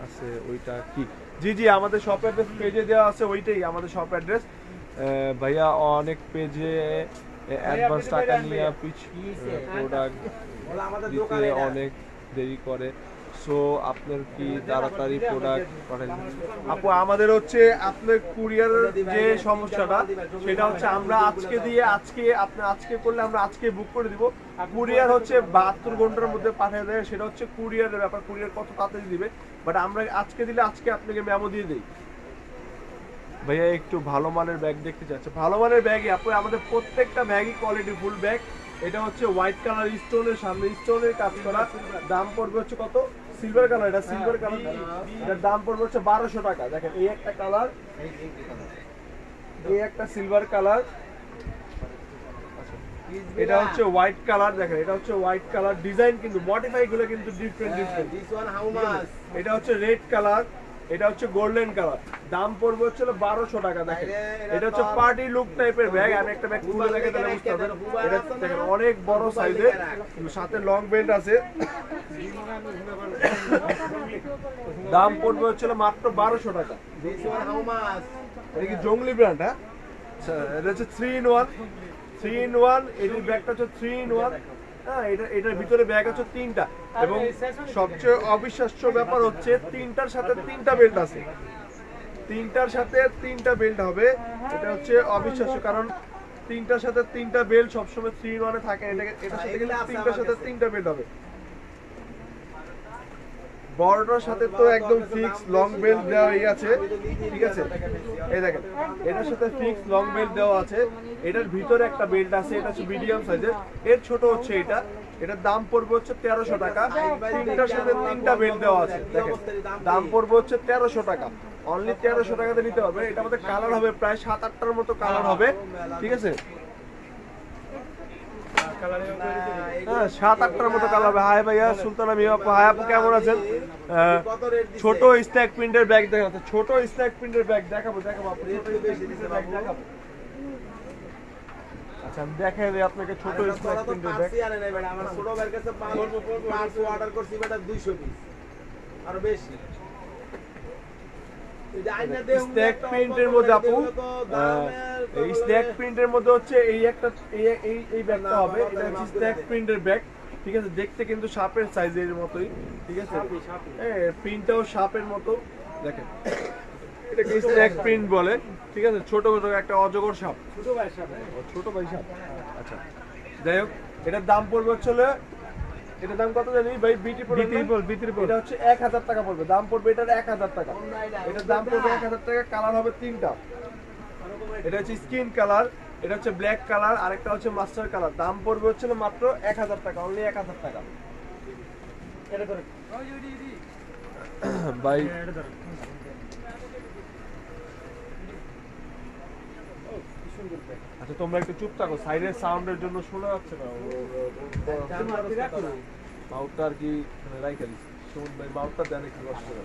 আছে, ওইটা কি? জি জি, আমাদের শপ অ্যাড্রেস পেজে দেওয়া আছে, ওইটাই আমাদের শপ অ্যাড্রেস। ভাইয়া অনেক পেজে অ্যাডভান্স টাকা নিয়ে প্রোডাক্ট দিতে অনেক দেরি করে, সো আপনার কি তাড়াতাড়ি প্রোডাক্ট পাঠান? আপু আমাদের হচ্ছে আপনার কুরিয়ারের যে সমস্যাটা, সেটা হচ্ছে আমরা আজকে দিয়ে আজকে করলে আমরা আজকে বুক করে দিব। কুরিয়ার হচ্ছে 72 ঘন্টার মধ্যে পাঠিয়ে দেয়, সেটা হচ্ছে কুরিয়ারের ব্যাপার, কুরিয়ার কত তাড়াতাড়ি দিবে। বাট আমরা আজকে দিলে আজকে আপনাকে মেমো দিয়ে দিই। ভাইয়া একটু ভালো মানের ব্যাগ দেখতে চাচ্ছে, ভালো মানের ব্যাগই আপু, আমাদের প্রত্যেকটা ব্যাগই কোয়ালিটি ফুল ব্যাগ। এটা হচ্ছে হোয়াইট কালার স্টোনের, সামনে স্টোনের কাজ করা, দাম পড়বে হচ্ছে কত, সিলভার কালার, এটা সিলভার কালার, এটার দাম পড়বে হচ্ছে 1200 টাকা। দেখেন এই একটা কালার, এই একটা সিলভার কালার, এটা হচ্ছে হোয়াইট কালার। দেখেন এটা হচ্ছে হোয়াইট কালার, ডিজাইন কিন্তু মডিফাই গুলো কিন্তু different different. This one how much? এটা হচ্ছে রেড কালার, এটা হচ্ছে গোল্ডেন কালার, দাম পড়বে হচ্ছে 1200 টাকা। দেখেন এটা হচ্ছে পার্টি লুক টাইপের ব্যাগ। আমি একটা ব্যাগ খুলে দেখে তাহলে বুঝতে পারবেন। এটা দেখেন অনেক বড় সাইজের, সাথে লং বেল্ট আছে, দাম পড়বে হচ্ছে মাত্র 1200 টাকা। This one how much? এটা কি জংলি ব্র্যান্ড? হ্যাঁ, আচ্ছা এটা হচ্ছে 3 in 1, 3 in 1, এটির ব্যাগটা হচ্ছে 3 in 1। হ্যাঁ, এটার ভিতরে ব্যাগ আছে 3টা, এবং সবচেয়ে অবিশ্বাস্য ব্যাপার হচ্ছে 3টার সাথে 3টা বেল্ট আছে, 3টার সাথে 3টা বেল্ট হবে। এটা হচ্ছে অবিশ্বাস্য, কারণ 3টার সাথে 3টা বেল্ট সবসময় 3 in 1 এ থাকে। এটার সাথে কিন্তু 3টার সাথে 3টা বেল্ট হবে। বড়টার সাথে তো একদম ফিক্স লং বেল্ট দেওয়াই আছে, ঠিক আছে। এই দেখেন এটার সাথে ফিক্স লং বেল্ট দেওয়া আছে, এটার ভিতরে একটা বেল্ট আছে, এটা হচ্ছে মিডিয়াম সাইজের, এর ছোট হচ্ছে এটা। এটার দাম পড়বে হচ্ছে 1300 টাকা। 3টার সাথে 3টা বেল্ট দেওয়া আছে। দেখেন দাম পড়বে হচ্ছে 1300 টাকা, অনলি 1300 টাকাতে নিতে হবে। এটা আমাদের কালার হবে প্রায় 7-8টার মতো কালার হবে, ঠিক আছে। হ্যাঁ, 7-8টার মতো কালার হবে। হাই ভাইয়া, সুলতানা মিয়া আপু, হাই আপু, কেমন আছেন? ছোট স্ট্যাক প্রিন্টের ব্যাগ দেখাবো, ছোট স্ট্যাক প্রিন্টের ব্যাগ দেখাবো আপু, দেখাবো। আচ্ছা আমি দেখাই দিই আপনাকে ছোট স্ট্যাক প্রিন্টের ব্যাগ। আমার ছোট ব্যাগ কাছে পাঁচ অর্ডার করছি বেটা 200 পিস আর বেশি। স্ট্যাক প্রিন্টের মধ্যে আপু, এই স্ট্যাক প্রিন্টের মধ্যে হচ্ছে এই একটা এই ব্যাগটা হবে, এটা হচ্ছে স্ট্যাক প্রিন্টের ব্যাগ, ঠিক আছে। দেখতে কিন্তু সাপের সাইজের মতোই, ঠিক আছে। হ্যাঁ, প্রিন্টটাও সাপের মতো, দেখেন এটাকে স্ট্যাক প্রিন্ট বলে, ঠিক আছে। ছোট ছোট একটা অজগর সাপ, ছোট ভাই সাপ। আচ্ছা যাই হোক, এটার দাম পড়বে হচ্ছে, এটার দাম কত জানি ভাই? বিটিপল, এটা হচ্ছে 1000 টাকা পড়বে, দাম পড়বে এটার 1000 টাকা। এটার দাম পড়বে 1000 টাকা। কালার হবে 3টা, এটা হচ্ছে স্কিন কালার, এটা হচ্ছে ব্ল্যাক কালার, আরেকটা হচ্ছে মাস্টার কালার। দাম পড়বে হচ্ছে মাত্র 1000 টাকা, অনলি 1000 টাকা। ভাই আচ্ছা তোমরা একটু চুপ থাকো, সাইডের সাউন্ডের জন্য শোনা যাচ্ছে না। মাউথটা আর কি রাইখা দিচ্ছি, শুনুন ভাই, মাউথটা দেন একটু কষ্ট করে,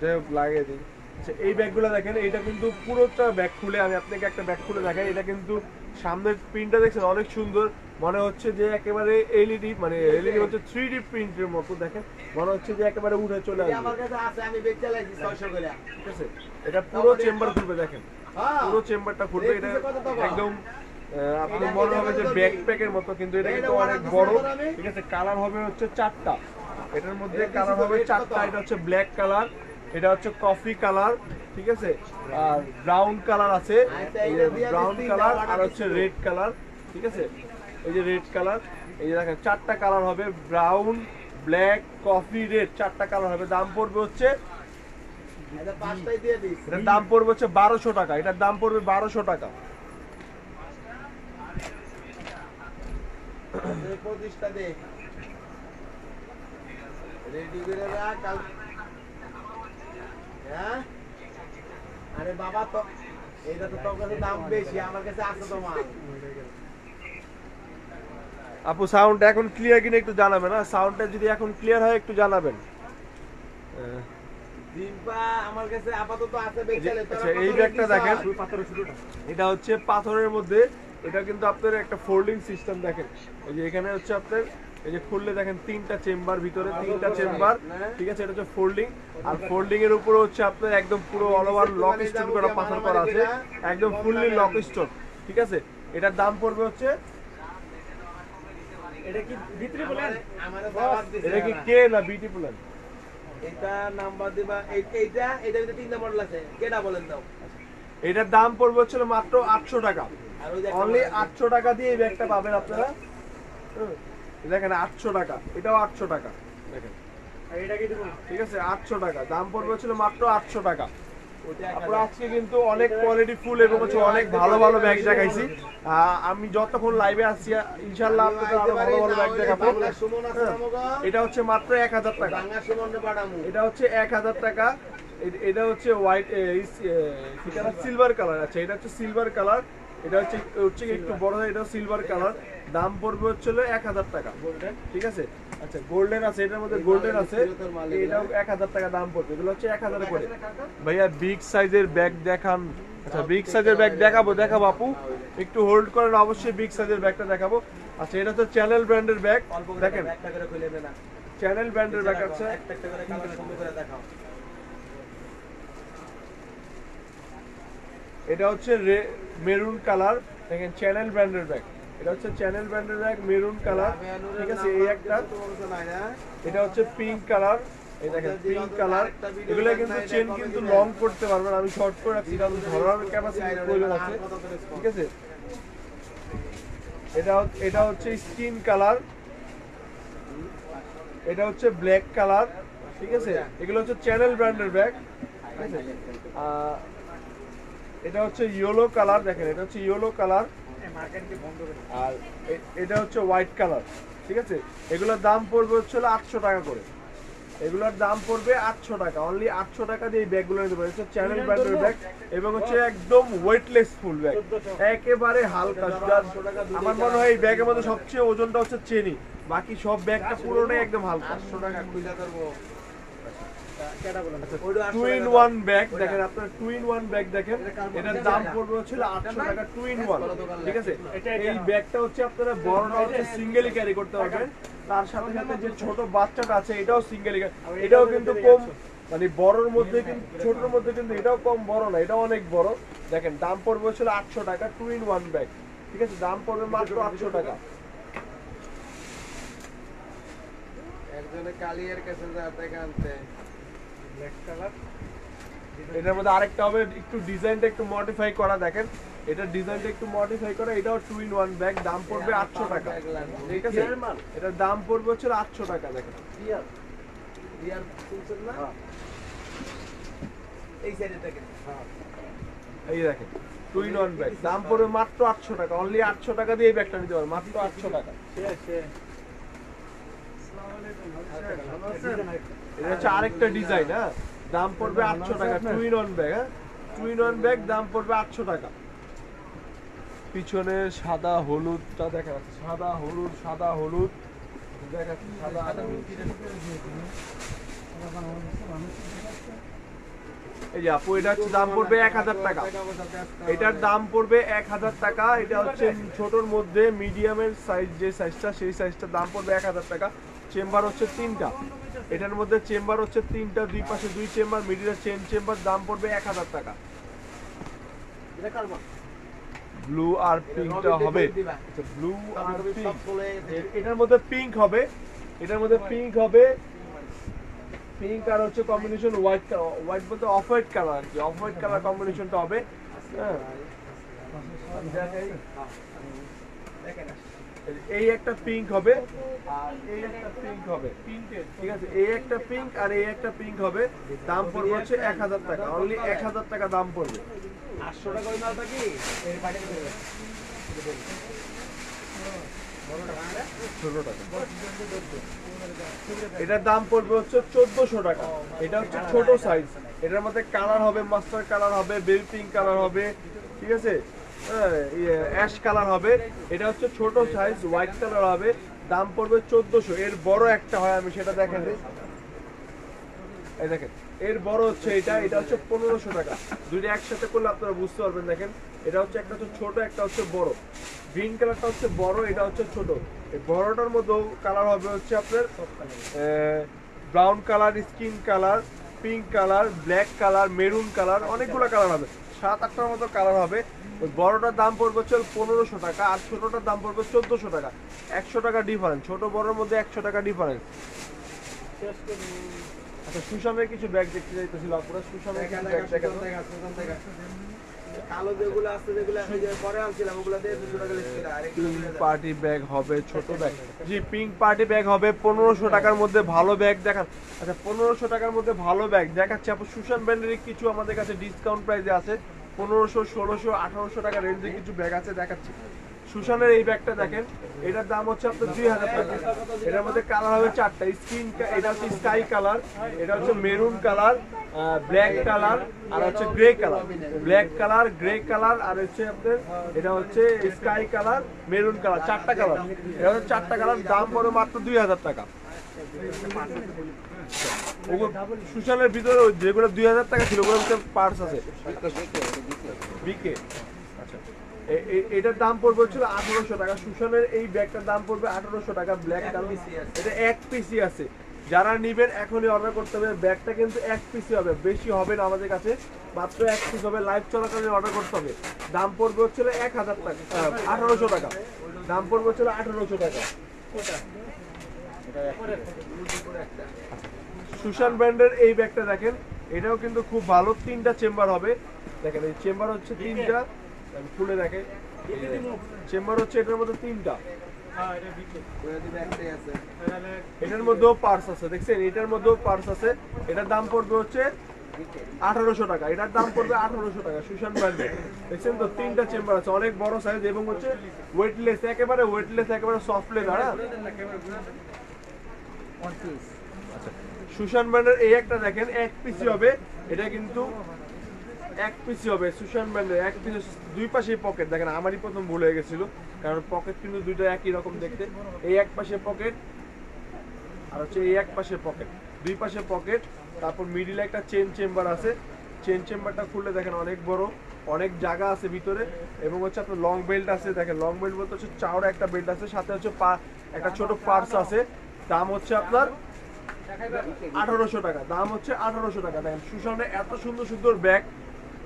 যাই হোক লাগিয়ে দিই। আচ্ছা এই ব্যাগগুলো দেখেন, এটা কিন্তু পুরোটা ব্যাগ খুলে, আমি আপনাকে একটা ব্যাগ খুলে দেখাই। এটা কিন্তু সামনের প্রিন্টটা দেখছেন অনেক সুন্দর, মনে হচ্ছে যে একেবারে এলইডি, মানে এলইডি হচ্ছে 3D প্রিন্টের মতো। দেখেন মনে হচ্ছে যে একেবারে উঠে চলে আসবে, আমার কাছে আছে, আমি বেচ চালাইছি 600 করে, ঠিক আছে। এটা পুরো চেম্বার খুলবে, দেখেন পুরো চেম্বারটা খুলবে। এটা একদম আপনার মনে হবে যে ব্যাকপ্যাকের মতো, কিন্তু এটা কিন্তু অনেক বড়, ঠিক আছে। কালার হবে হচ্ছে 4টা, এটার মধ্যে কালার হবে 4টা। এটা হচ্ছে ব্ল্যাক কালার, এটা হচ্ছে কফি কালার, ঠিক আছে, আর ব্রাউন কালার আছে, ব্রাউন কালার, আর হচ্ছে রেড কালার, ঠিক আছে। এই যে রেড কালার, এই যে দেখেন 4টা কালার হবে, ব্রাউন, ব্ল্যাক, কফি, রেড, 4টা কালার হবে। দাম পড়বে হচ্ছে, এটা পাঁচটাই দিয়ে দিস। এটার দাম পড়বে হচ্ছে 1200 টাকা। এটার দাম পড়বে 1200 টাকা। 25টা দে রেডি করে রাখ কাল। হ্যাঁ আরে বাবা, তো এটা তো তোর কাছে দাম বেশি, আমার কাছে আছে তো মাল। আপু সাউন্ড এখন ক্লিয়ার কিনা একটু জানাবেন, না সাউন্ডটা যদি এখন ক্লিয়ার হয় একটু জানাবেন। দিনপা আমার কাছে আপাতত আছে বেচ চালাই। আচ্ছা এই ব্যাগটা দেখেন, এটা হচ্ছে পাথরের মধ্যে, এটা কিন্তু আপনার একটা ফোল্ডিং সিস্টেম। দেখেন এই যে এখানে হচ্ছে আপনার, এই যে খুললে দেখেন 3টা চেম্বার, ভিতরে 3টা চেম্বার, ঠিক আছে। এটা হচ্ছে ফোল্ডিং, আর ফোল্ডিং এর উপরে হচ্ছে আপনার একদম পুরো অল ওভার লক স্টোন করা পাথর করা আছে, একদম ফুললি লক স্টোন, ঠিক আছে। এটার দাম পড়বে হচ্ছে, এটা কি ভিতরে বলেন? আমারে দাওয়াত দিছে। এটা কি কে না বিউটি প্ল্যান? এটা নাম্বার দিবা, এইটা এটা ভিতরে 3টা মডেল আছে, কেডা বলেন দাও। এটার দাম পড়বে হচ্ছে মাত্র 800 টাকা, আর ওই যে অনলি 800 টাকা দিয়ে এই ব্যাগটা পাবেন আপনারা। দেখেন 800 টাকা, এটাও 800 টাকা, দেখেন আর এটা কি দেব? ঠিক আছে 800 টাকা, দাম পড়বে হচ্ছে মাত্র 800 টাকা। আমরা আজকে কিন্তু অনেক কোয়ালিটি ফুল এবং হচ্ছে অনেক ভালো ভালো ব্যাগ দেখাইছি। আমি যতক্ষণ লাইভে আসছি ইনশাআল্লাহ আপনাদের আরো ভালো ভালো ব্যাগ দেখাবো। এটা হচ্ছে মাত্র 1000 টাকা। এটা হচ্ছে 1000 টাকা। এটা হচ্ছে হোয়াইট সিলভার কালার। আচ্ছা এটা হচ্ছে সিলভার কালার। এটা হচ্ছে একটু বড়, এটা সিলভার কালার। দাম পড়বে হচ্ছে 1000 টাকা। ঠিক আছে। আচ্ছা গোল্ডেন আছে, এটার মধ্যে গোল্ডেন আছে, এটাও 1000 টাকা দাম পড়বে। এগুলো হচ্ছে 1000 করে। ভাইয়া বিগ সাইজের ব্যাগ দেখান। আচ্ছা বিগ সাইজের ব্যাগ দেখাবো আপু, একটু হোল্ড করেন, অবশ্যই বিগ সাইজের ব্যাগটা দেখাবো। আচ্ছা এটা হচ্ছে চ্যানেল ব্র্যান্ডের ব্যাগ। দেখেন চ্যানেল ব্র্যান্ডের ব্যাগ আছে। এটা হচ্ছে মেরুন কালার। দেখেন চ্যানেল ব্র্যান্ডের ব্যাগ। এটা হচ্ছে চ্যানেল ব্র্যান্ডের ব্যাগ, মেরুন কালার। ঠিক আছে। এই একটা, এটা হচ্ছে পিঙ্ক কালার। এই দেখেন পিঙ্ক কালার। এগুলো কিন্তু চেন কিন্তু লং করতে পারবেন, আমি শর্ট করে রাখছি কারণ ধরার ক্যাপাসিটি প্রয়োজন আছে। ঠিক আছে। এটা হচ্ছে স্কিন কালার। এটা হচ্ছে ব্ল্যাক কালার। ঠিক আছে। এগুলো হচ্ছে চ্যানেল ব্র্যান্ডের ব্যাগ। ঠিক আছে। এটা হচ্ছে ইয়েলো কালার। দেখেন এটা হচ্ছে ইয়েলো কালার, আর এটা হচ্ছে হোয়াইট কালার। ঠিক আছে। এগুলোর দাম পড়বে হচ্ছে 800 টাকা করে। এগুলোর দাম পড়বে 800 টাকা, অনলি 800 টাকা দিয়ে এই ব্যাগগুলো নিতে পারেন। চ্যানেল ব্র্যান্ডের ব্যাগ এবং হচ্ছে একদম ওয়েটলেস ফুল ব্যাগ, একেবারে হালকা। আমার মনে হয় এই ব্যাগের মধ্যে সবচেয়ে ওজনটা হচ্ছে চেনি, বাকি সব ব্যাগটা পুরোটাই একদম হালকা। 800 টাকা খুলে ধরবো। 2 in 1 ব্যাগ দেখেন, আপনারা 2 in 1 ব্যাগ দেখেন, এটার দাম পড়বে হচ্ছে 800 টাকা 2 in 1। ঠিক আছে। এই ব্যাগটা হচ্ছে আপনারা বড়টা হচ্ছে সিঙ্গেলি ক্যারি করতে পারবেন, তার সাথে সাথে যে ছোট বাচ্চাটা আছে এটাও সিঙ্গেলি, এটাও কিন্তু কম, মানে বড়র মধ্যে কিন্তু ছোটর মধ্যে কিন্তু এটাও কম বড় না, এটাও অনেক বড়। দেখেন দাম পড়বে হচ্ছে 800 টাকা 2 in 1 ব্যাগ। ঠিক আছে। দাম পড়বে মাত্র 800 টাকা। একজনে কালিয়ার কাছে যাতে কানতে এটার মধ্যে আরেকটা হবে একটু ডিজাইনটা একটু মডিফাই করা। দেখেন এটা ডিজাইনটা একটু মডিফাই করা, এটাও 2 in 1 ব্যাগ। দাম পড়বে 800 টাকা। ঠিক আছে। এটার দাম পড়বে হচ্ছে 800 টাকা। দেখেন এই দেখেন 2 in 1 ব্যাগ, দাম পড়বে মাত্র 800 টাকা, অনলি 800 টাকা দিয়ে এই ব্যাগটা নিতে পারবেন, মাত্র 800 টাকা। এটা হচ্ছে আরেকটা ডিজাইন। হ্যাঁ, দাম পড়বে 800 টাকা 2 in 1 ব্যাগ। হ্যাঁ, 2 in 1 ব্যাগ, দাম পড়বে 800 টাকা। পিছনে সাদা হলুদটা দেখা যাচ্ছে, সাদা হলুদ দেখা যাচ্ছে, সাদা এই যে আপু, এটা হচ্ছে দাম পড়বে 1000 টাকা। এটার দাম পড়বে 1000 টাকা। এটা হচ্ছে ছোটর মধ্যে মিডিয়ামের সাইজ, যে সাইজটা সেই সাইজটার দাম পড়বে 1000 টাকা। চেম্বার হচ্ছে 3টা, এটার মধ্যে চেম্বার হচ্ছে 3টা, দুই পাশে 2 চেম্বার, মিডিলে চেম্বার, দাম পড়বে 1000 টাকা। ব্লু আর পিঙ্কটা হবে, ব্লু আর পিঙ্ক, এটার মধ্যে পিঙ্ক হবে, এটার মধ্যে পিঙ্ক হবে, পিঙ্ক আর হচ্ছে কম্বিনেশন হোয়াইট, হোয়াইট বলতে অফ হোয়াইট কালার আর কি, অফ হোয়াইট কালার কম্বিনেশনটা হবে। হ্যাঁ, এই একটা পিঙ্ক হবে আর এই একটা পিঙ্ক হবে। ঠিক আছে। এই একটা পিঙ্ক আর এই একটা পিঙ্ক হবে। দাম পড়বে হচ্ছে 1000 টাকা, অনলি 1000 টাকা দাম পড়বে। 800 টাকা ওই মালটা কি এই পাটে করে এটার দাম পড়বে হচ্ছে 1400 টাকা। এটা হচ্ছে ছোট সাইজ, এটার মধ্যে কালার হবে, মাস্টার কালার হবে, বেবি পিঙ্ক কালার হবে। ঠিক আছে। অ্যাশ কালার হবে। এটা হচ্ছে ছোট সাইজ, হোয়াইট কালার হবে। দাম পড়বে 1400। এর বড় একটা হয়, আমি সেটা দেখেন, এই দেখেন এর বড় হচ্ছে এটা, এটা হচ্ছে 1500 টাকা। দুইটা একসাথে করলে আপনারা বুঝতে পারবেন। দেখেন এটা হচ্ছে, একটা হচ্ছে ছোট, একটা হচ্ছে বড়। গ্রিন কালারটা হচ্ছে বড়, এটা হচ্ছে ছোট। এই বড়টার মধ্যেও কালার হবে হচ্ছে আপনার brown colour, skin colour, pink colour, black colour, maroon colour, অনেকগুলো কালার হবে, 7-8টার মতো কালার হবে। ওই বড়টার দাম পড়বে হচ্ছে 1500 টাকা আর ছোটটার দাম পড়বে 1400 টাকা। 100 টাকা ডিফারেন্স, ছোট বড়র মধ্যে 100 টাকা ডিফারেন্স। আচ্ছা সুশানের কিছু ব্যাগ দেখতে যাইতেছিল আপনারা, সুশানের ব্যাগ দেখাবো। কালো যেগুলো আছে যেগুলো এই যে পরে আনছিলাম ওগুলো দিয়ে 200 টাকা লিখছি আর এগুলো পিঙ্ক পার্টি ব্যাগ হবে ছোট ব্যাগ। জি পিঙ্ক পার্টি ব্যাগ হবে 1500 টাকার মধ্যে ভালো ব্যাগ দেখান। আচ্ছা 1500 টাকার মধ্যে ভালো ব্যাগ দেখাচ্ছি আপু। সুশান ব্র্যান্ডের কিছু আমাদের কাছে ডিসকাউন্ট প্রাইসে আছে 1500 1600 1800 টাকা রেঞ্জে কিছু ব্যাগ আছে দেখাচ্ছি। সুশানের এই ব্যাগটা দেখেন, এটার দাম হচ্ছে আপনার 2000 টাকা। এটার মধ্যে কালার হবে 4টা, এটা হচ্ছে স্কাই কালার, এটা হচ্ছে মেরুন কালার, ব্ল্যাক কালার আর হচ্ছে grey colour. Black colour, grey colour আর হচ্ছে আপনার এটা হচ্ছে স্কাই কালার, মেরুন কালার, 4টা কালার। এটা হচ্ছে 4টা কালার, দাম পড়ে মাত্র 2000 টাকা। সুশানের ভিতরে যেগুলো 2000 টাকা ছিল ওগুলোর মধ্যে পার্টস আছে বিকে। আচ্ছা এটার দাম পড়বে হচ্ছে 1800 টাকা। সুশানের এই ব্যাগটার দাম পড়বে 1800 টাকা। ব্ল্যাক কালার, এটা এক পিসি আছে। যারা নিবেন এখনই অর্ডার করতে হবে। ব্যাগটা কিন্তু এক পিসি হবে, বেশি হবে না আমাদের কাছে, মাত্র এক পিস হবে। লাইভ চলাকালীন অর্ডার করতে হবে। দাম পড়বে হচ্ছে 1000 টাকা, 1800 টাকা। দাম পড়বে হচ্ছে 1800 টাকা। সুশান ব্র্যান্ডের এই ব্যাগটা দেখেন, এটাও কিন্তু খুব ভালো। 3টা চেম্বার হবে দেখেন, এই চেম্বার হচ্ছে 3টা। আমি খুলে দেখে চেম্বার হচ্ছে এটার মধ্যে 3টা। এটার মধ্যেও পার্স আছে দেখছেন, এটার মধ্যেও পার্স আছে। এটার দাম পড়বে হচ্ছে 1800 টাকা। এটার দাম পড়বে 1800 টাকা সুশান ব্র্যান্ডের। দেখছেন তো 3টা চেম্বার আছে, অনেক বড় সাইজ এবং হচ্ছে ওয়েটলেস, একেবারে ওয়েটলেস, একেবারে সফট লেদার। আচ্ছা সুশান ব্র্যান্ডের এই একটা দেখেন, এক পিসি হবে। এটা কিন্তু এক পিসি হবে সুশান ব্র্যান্ডের, এক পিস। দুই পাশে পকেট দেখেন, আমারই প্রথম ভুল হয়ে গেছিল, কারণ পকেট কিন্তু দুইটা একই রকম দেখতে। এই এক পাশে পকেট আর হচ্ছে এই এক পাশে পকেট, দুই পাশে পকেট। তারপর মিডিলে একটা চেন চেম্বার আছে। চেন চেম্বারটা খুললে দেখেন অনেক বড়, অনেক জায়গা আছে ভিতরে। এবং হচ্ছে আপনার লং বেল্ট আছে দেখেন, লং বেল্ট বলতে হচ্ছে চাওড়া একটা বেল্ট আছে, সাথে হচ্ছে একটা ছোট পার্স আছে। দাম হচ্ছে আপনার 1800 টাকা। দাম হচ্ছে 1800 টাকা। দেখেন সুশানের এত সুন্দর সুন্দর ব্যাগ,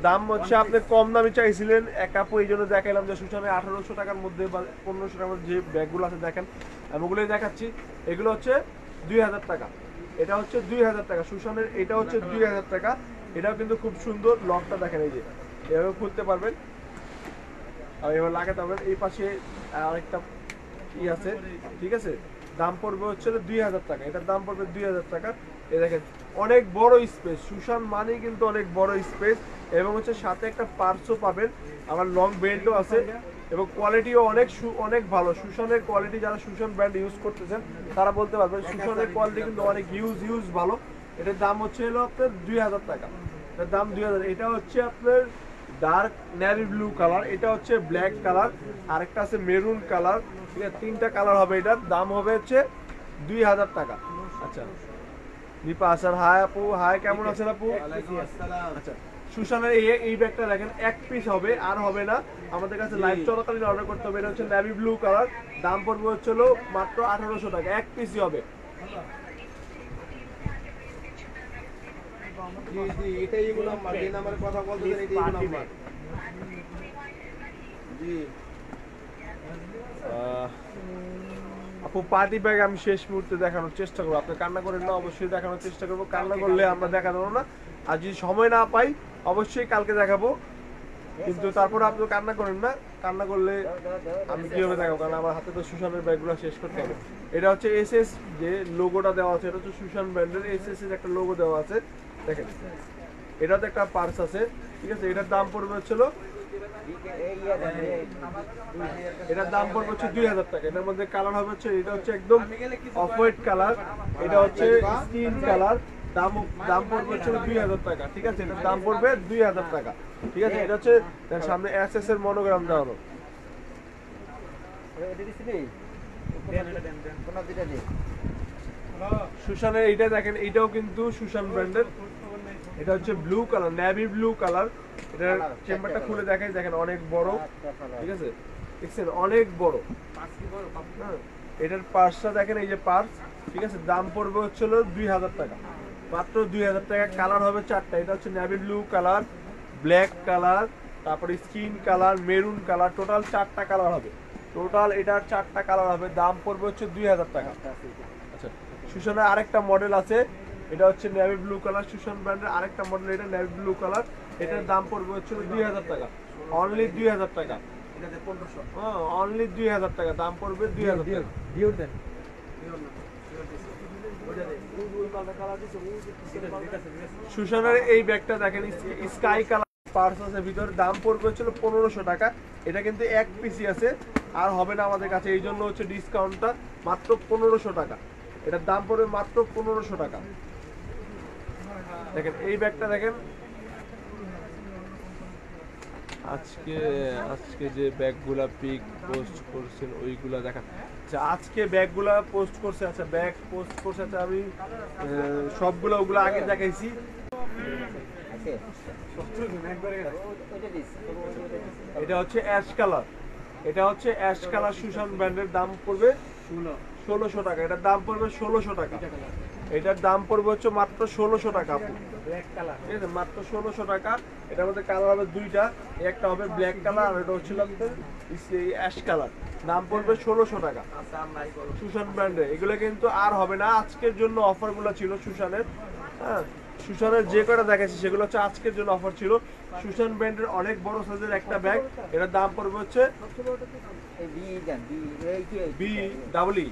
দাম হচ্ছে আপনি কম দামি চাইছিলেন এক আপু, এই জন্য দেখাইলাম যে সুশানের 1800 টাকার মধ্যে বা 1500 টাকার মধ্যে যে ব্যাগগুলো আছে দেখেন, আমি ওগুলোই দেখাচ্ছি। এগুলো হচ্ছে 2000 টাকা। এটা হচ্ছে 2000 টাকা সুশানের, এটা হচ্ছে 2000 টাকা। এটাও কিন্তু খুব সুন্দর, লকটা দেখেন এই যে এভাবে খুলতে পারবেন আর এবার লাগাতে পারবেন। এই পাশে আরেকটা ই আছে, ঠিক আছে। দাম পড়বে হচ্ছে 2000 টাকা। এটার দাম পড়বে 2000 টাকা। এই দেখেন অনেক বড় স্পেস, সুশান মানেই কিন্তু অনেক বড় স্পেস। এবং হচ্ছে সাথে একটা পার্সও পাবেন, আমার লং বেল্টও আছে এবং কোয়ালিটিও অনেক ভালো। সুশানের কোয়ালিটি, যারা সুশান ব্র্যান্ড ইউজ করতেছেন তারা বলতে পারবেন সুশানের কোয়ালিটি কিন্তু অনেক ইউজ ভালো। এটার দাম হচ্ছে হলো আপনার 2000 টাকা। এটার দাম 2000। এটা হচ্ছে আপনার ডার্ক নেভি ব্লু কালার, এটা হচ্ছে ব্ল্যাক কালার, আরেকটা আছে মেরুন কালার। ঠিক আছে, 3টা কালার হবে। এটার দাম হবে হচ্ছে 2000 টাকা। আচ্ছা দীপা আসার, হাই আপু, হাই কেমন আছেন আপু? আচ্ছা সুশানের এই ব্যাগটা দেখেন, এক পিস হবে, আর হবে না। আমাদের কাছে লাইভ চলাকালীন অর্ডার করতে হবে। এটা হচ্ছে নেভি ব্লু কালার, দাম পড়বে হচ্ছে মাত্র 1800 টাকা। এক পিসই হবে। এটাই ইগো নাম্বার, যে নাম্বারে কথা বলতেছেন এটাই ইগো নাম্বার। জি আপু পার্টি ব্যাগ আমি শেষ মুহূর্তে দেখানোর চেষ্টা করবো। আপনি কান্না করেন না, অবশ্যই দেখানোর চেষ্টা করবো। কান্না করলে আমরা দেখানো না, আর যদি সময় না পাই অবশ্যই কালকে দেখাবো। কিন্তু তারপর আপনি কান্না করেন না, কান্না করলে আমি কিভাবে দেখাবো, কারণ আমার হাতে তো সুশানের ব্যাগগুলো শেষ করতে হবে। এটা হচ্ছে এসএস যে লোগোটা দেওয়া আছে, এটা হচ্ছে সুশান ব্র্যান্ডের এসএস এর একটা লোগো দেওয়া আছে দেখেন। এটাতে একটা পার্স আছে, ঠিক আছে। এটার দাম পড়বে হচ্ছিল, এটার দাম পড়বে হচ্ছে 2000 টাকা। এটার মধ্যে কালার হবে হচ্ছে, এটা হচ্ছে একদম অফ হোয়াইট কালার, এটা হচ্ছে স্কিন কালার। দাম পড়বে হচ্ছে 2000 টাকা, ঠিক আছে। এটার দাম পড়বে 2000 টাকা, ঠিক আছে। এটা হচ্ছে সামনে এসএস এর মনোগ্রাম দেওয়ানো। সুশানের এইটা দেখেন, এইটাও কিন্তু সুশান ব্র্যান্ডের। এটা হচ্ছে blue colour, navy blue colour. এটার চেম্বারটা খুলে দেখাই, দেখেন অনেক বড়, ঠিক আছে। দেখছেন অনেক বড়। এটার পার্সটা দেখেন, এই যে পার্স, ঠিক আছে। দাম পড়বে হচ্ছে 2000 টাকা, মাত্র 2000 টাকা। কালার হবে 4টা। এটা হচ্ছে navy blue colour, black colour, তারপরে skin colour, maroon colour. Total 4টা কালার হবে। টোটাল এটার 4টা কালার হবে। দাম পড়বে হচ্ছে 2000 টাকা। আচ্ছা সুশানের আরেকটা মডেল আছে, এটা হচ্ছে নেভি ব্লু কালার। সুশান ব্র্যান্ডের আরেকটা মডেল, এটা নেভি ব্লু কালার। এটার দাম পড়বে হচ্ছে 2000 টাকা। অনলি 2000 টাকা। এটাতে 1500 হ্যাঁ অনলি 2000 টাকা দাম পড়বে 2000 টাকা। ডিওর দেন সুশানের এই ব্যাগটা দেখেন স্কাই কালার পার্স আছে ভিতরে, দাম পড়বে হচ্ছিল 1500 টাকা। এটা কিন্তু এক পিসি আছে, আর হবে না আমাদের কাছে, এই জন্য হচ্ছে ডিসকাউন্টটা মাত্র 1500 টাকা। এটার দাম পড়বে মাত্র 1500 টাকা। দেখেন এই ব্যাগটা দেখেন, আজকে যে ব্যাগগুলা পিক পোস্ট করছেন ওইগুলা দেখান। আচ্ছা আজকে ব্যাগগুলা পোস্ট করছে, আচ্ছা ব্যাগ পোস্ট করছে, আচ্ছা আমি সবগুলো ওগুলো আগে দেখাইছি। এটা হচ্ছে অ্যাশ কালার, এটা হচ্ছে অ্যাশ কালার সুশান ব্র্যান্ডের, দাম পড়বে 1600 টাকা। এটার দাম পড়বে 1600 টাকা। এটার দাম পড়বে হচ্ছে মাত্র 1600 টাকা আপু, ব্ল্যাক কালার। ঠিক আছে মাত্র 1600 টাকা। এটার মধ্যে কালার হবে দুইটা, একটা হবে ব্ল্যাক কালার আর এটা হচ্ছে অ্যাশ কালার। দাম পড়বে 1600 টাকা সুশান ব্র্যান্ডের। এগুলো কিন্তু আর হবে না, আজকের জন্য অফারগুলো ছিল সুশানের। হ্যাঁ সুশানের যে কটা দেখাচ্ছি সেগুলো হচ্ছে আজকের জন্য অফার ছিল। সুশান ব্র্যান্ডের অনেক বড় সাইজের একটা ব্যাগ, এটার দাম পড়বে হচ্ছে বি ডাবল ই,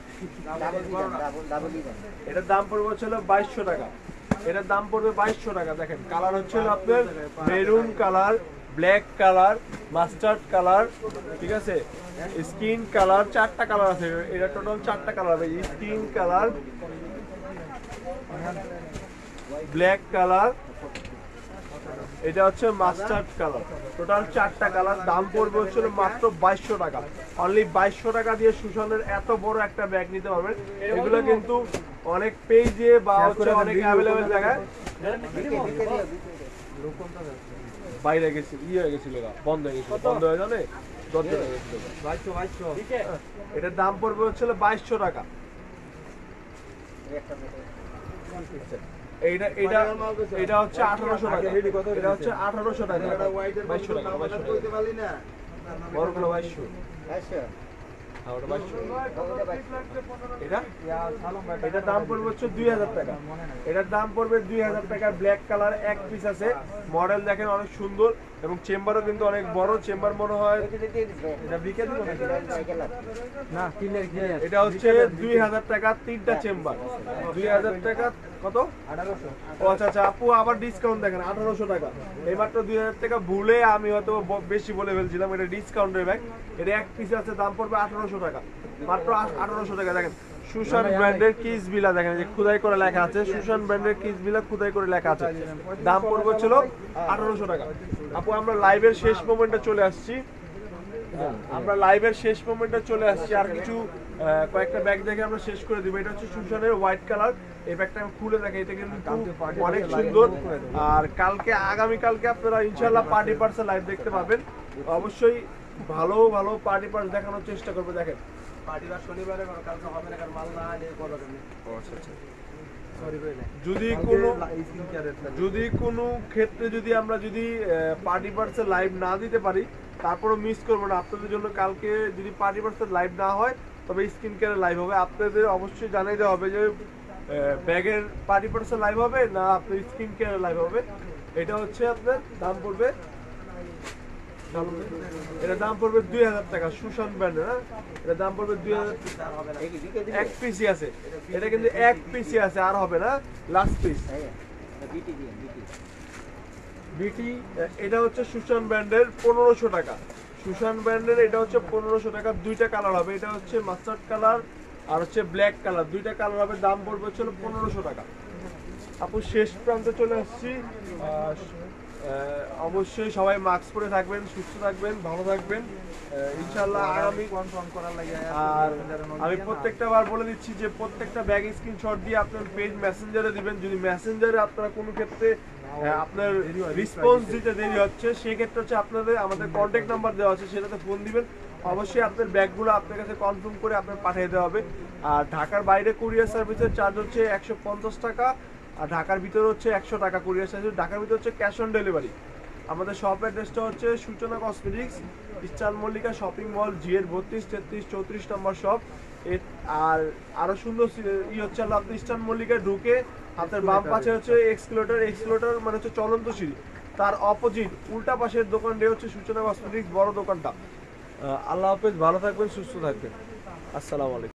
এটার দাম পড়বে হচ্ছে 2200 টাকা। এটার দাম পড়বে 2200 টাকা। দেখেন কালার হচ্ছে আপনার maroon colour, black colour, mustard colour, ঠিক আছে স্কিন কালার, 4টা কালার আছে। এটা টোটাল 4টা কালার হবে, স্কিন কালার, ব্ল্যাক কালার, এটা হচ্ছে মাস্টার্ড কালার, টোটাল 4টা কালার। দাম পড়বে হচ্ছে মাত্র 2200 টাকা। অনলি 2200 টাকা দিয়ে সুশানের এত বড় একটা ব্যাগ নিতে পারবেন। এগুলো কিন্তু অনেক পেজে বা হচ্ছে অনেক অ্যাভেলেবেল জায়গায় বাইরে গেছে হয়ে গেছিল, বন্ধ হয়ে গেছিল, বন্ধ হয়ে জানে দরজা হয়ে গেছিল। এটার দাম পড়বে হচ্ছে 2200 টাকা। এইটা এটা এটা হচ্ছে 1800 টাকা। এটা হচ্ছে 1800 টাকা, 2200 টাকা, 2200 কইতে পারলি না বড়গুলো 2200। হ্যাঁ ওটা 2200। এটার দাম পড়বে হচ্ছে 2000 টাকা। এটার দাম পড়বে 2000 টাকা। ব্ল্যাক কালার এক পিস আছে, মডেল দেখেন অনেক সুন্দর এবং চেম্বারও কিন্তু অনেক বড় চেম্বার মনে হয়। এটা বিকে দিব না কিনলে এটা হচ্ছে 2000 টাকা, 3টা চেম্বার 2000 টাকা। কত? 1800। ও আচ্ছা আচ্ছা আপু আবার ডিসকাউন্ট দেখেন 1800 টাকা। এই মাত্র 2000 টাকা ভুলে আমি হয়তো বেশি বলে ফেলছিলাম, এটা ডিসকাউন্টের ব্যাগ। এটা এক পিস আছে, দাম পড়বে 1800 টাকা, মাত্র 1800 টাকা। দেখেন সুশান ব্র্যান্ডের কিস বিলা দেখেন যে খোদাই করে লেখা আছে, সুশান ব্র্যান্ডের কিস বিলা খোদাই করে লেখা আছে। দাম পড়বে ছিল 1800 টাকা। আপু আমরা লাইভের শেষ মোমেন্টে চলে আসছি, আমরা লাইভের শেষ মোমেন্টে চলে আসছি। আর কিছু কয়েকটা ব্যাগ দেখে আমরা শেষ করে দিব। এটা হচ্ছে সুশানের হোয়াইট কালার, এই ব্যাগটা আমি খুলে দেখাই, এটা কিন্তু অনেক সুন্দর। আর কালকে আগামীকালকে আপনারা ইনশাআল্লাহ পার্টি পার্সে লাইভ দেখতে পাবেন। অবশ্যই ভালো ভালো পার্টি পার্স দেখানোর চেষ্টা করবো। দেখেন পার্টিবার শনিবারে কালকে হবে না, কারণ মাল না আনলে করবে না। আচ্ছা আচ্ছা যদি কোনো ক্ষেত্রে যদি আমরা পার্টি পার্সে লাইভ না দিতে পারি তারপরও মিস করবো না আপনাদের জন্য। কালকে যদি পার্টি পার্সে লাইভ না হয় তবে স্কিন কেয়ারের লাইভ হবে। আপনাদের অবশ্যই জানাই দেওয়া হবে যে ব্যাগের পার্টি পার্সে লাইভ হবে না আপনার স্কিন কেয়ারের লাইভ হবে। এটা হচ্ছে আপনার দাম পড়বে, এটা দাম পড়বে 2000 টাকা সুশান ব্র্যান্ডের। হ্যাঁ এটা দাম পড়বে 2000। এক পিসি আছে, এটা কিন্তু এক পিসি আছে, আর হবে না, লাস্ট পিস বিটি। এটা হচ্ছে সুশান ব্র্যান্ডের 1500 টাকা। সুশান ব্র্যান্ডের এটা হচ্ছে 1500 টাকা। দুইটা কালার হবে, এটা হচ্ছে মাস্টার্ড কালার আর হচ্ছে ব্ল্যাক কালার, দুইটা কালার হবে। দাম পড়বে হচ্ছে 1500 টাকা। আপু শেষ প্রান্তে চলে আসছি। অবশ্যই সবাই মাস্ক পরে থাকবেন, সুস্থ থাকবেন, ভালো থাকবেন ইনশাআল্লাহ। আগামী কনফার্ম করার লাগে। আর আমি প্রত্যেকটা বার বলে দিচ্ছি যে প্রত্যেকটা ব্যাগ স্ক্রিনশট দিয়ে আপনার পেজ মেসেঞ্জারে দিবেন। যদি মেসেঞ্জারে আপনারা কোনো ক্ষেত্রে আপনার রেসপন্স দিতে দেরি হচ্ছে, সেক্ষেত্রে হচ্ছে আপনাদের আমাদের কন্ট্যাক্ট নাম্বার দেওয়া আছে, সেটাতে ফোন দিবেন। অবশ্যই আপনার ব্যাগগুলো আপনার কাছে কনফার্ম করে আপনার পাঠিয়ে দেওয়া হবে। আর ঢাকার বাইরে কুরিয়ার সার্ভিসের চার্জ হচ্ছে 150 টাকা, আর ঢাকার ভিতরে হচ্ছে 100 টাকা কুরিয়ার সার্ভিস। ঢাকার ভিতরে হচ্ছে ক্যাশ অন ডেলিভারি। আমাদের শপ অ্যাড্রেসটা হচ্ছে Suchona cosmetics, eastern Mallika shopping mall, জিএর 32, 33, 34 নম্বর শপ। আর আরো সুন্দর হচ্ছে আপনি ইস্টার্ন মল্লিকায় ঢুকে আপনার বাম পাশে হচ্ছে এক্সক্লেটর মানে হচ্ছে চলন্ত সিঁড়ি, তার অপোজিট উল্টা পাশের দোকানটাই হচ্ছে সূচনা কসমেটিক্স বড় দোকানটা। আল্লাহ হাফেজ, ভালো থাকবেন, সুস্থ থাকবেন, আসসালামু আলাইকুম।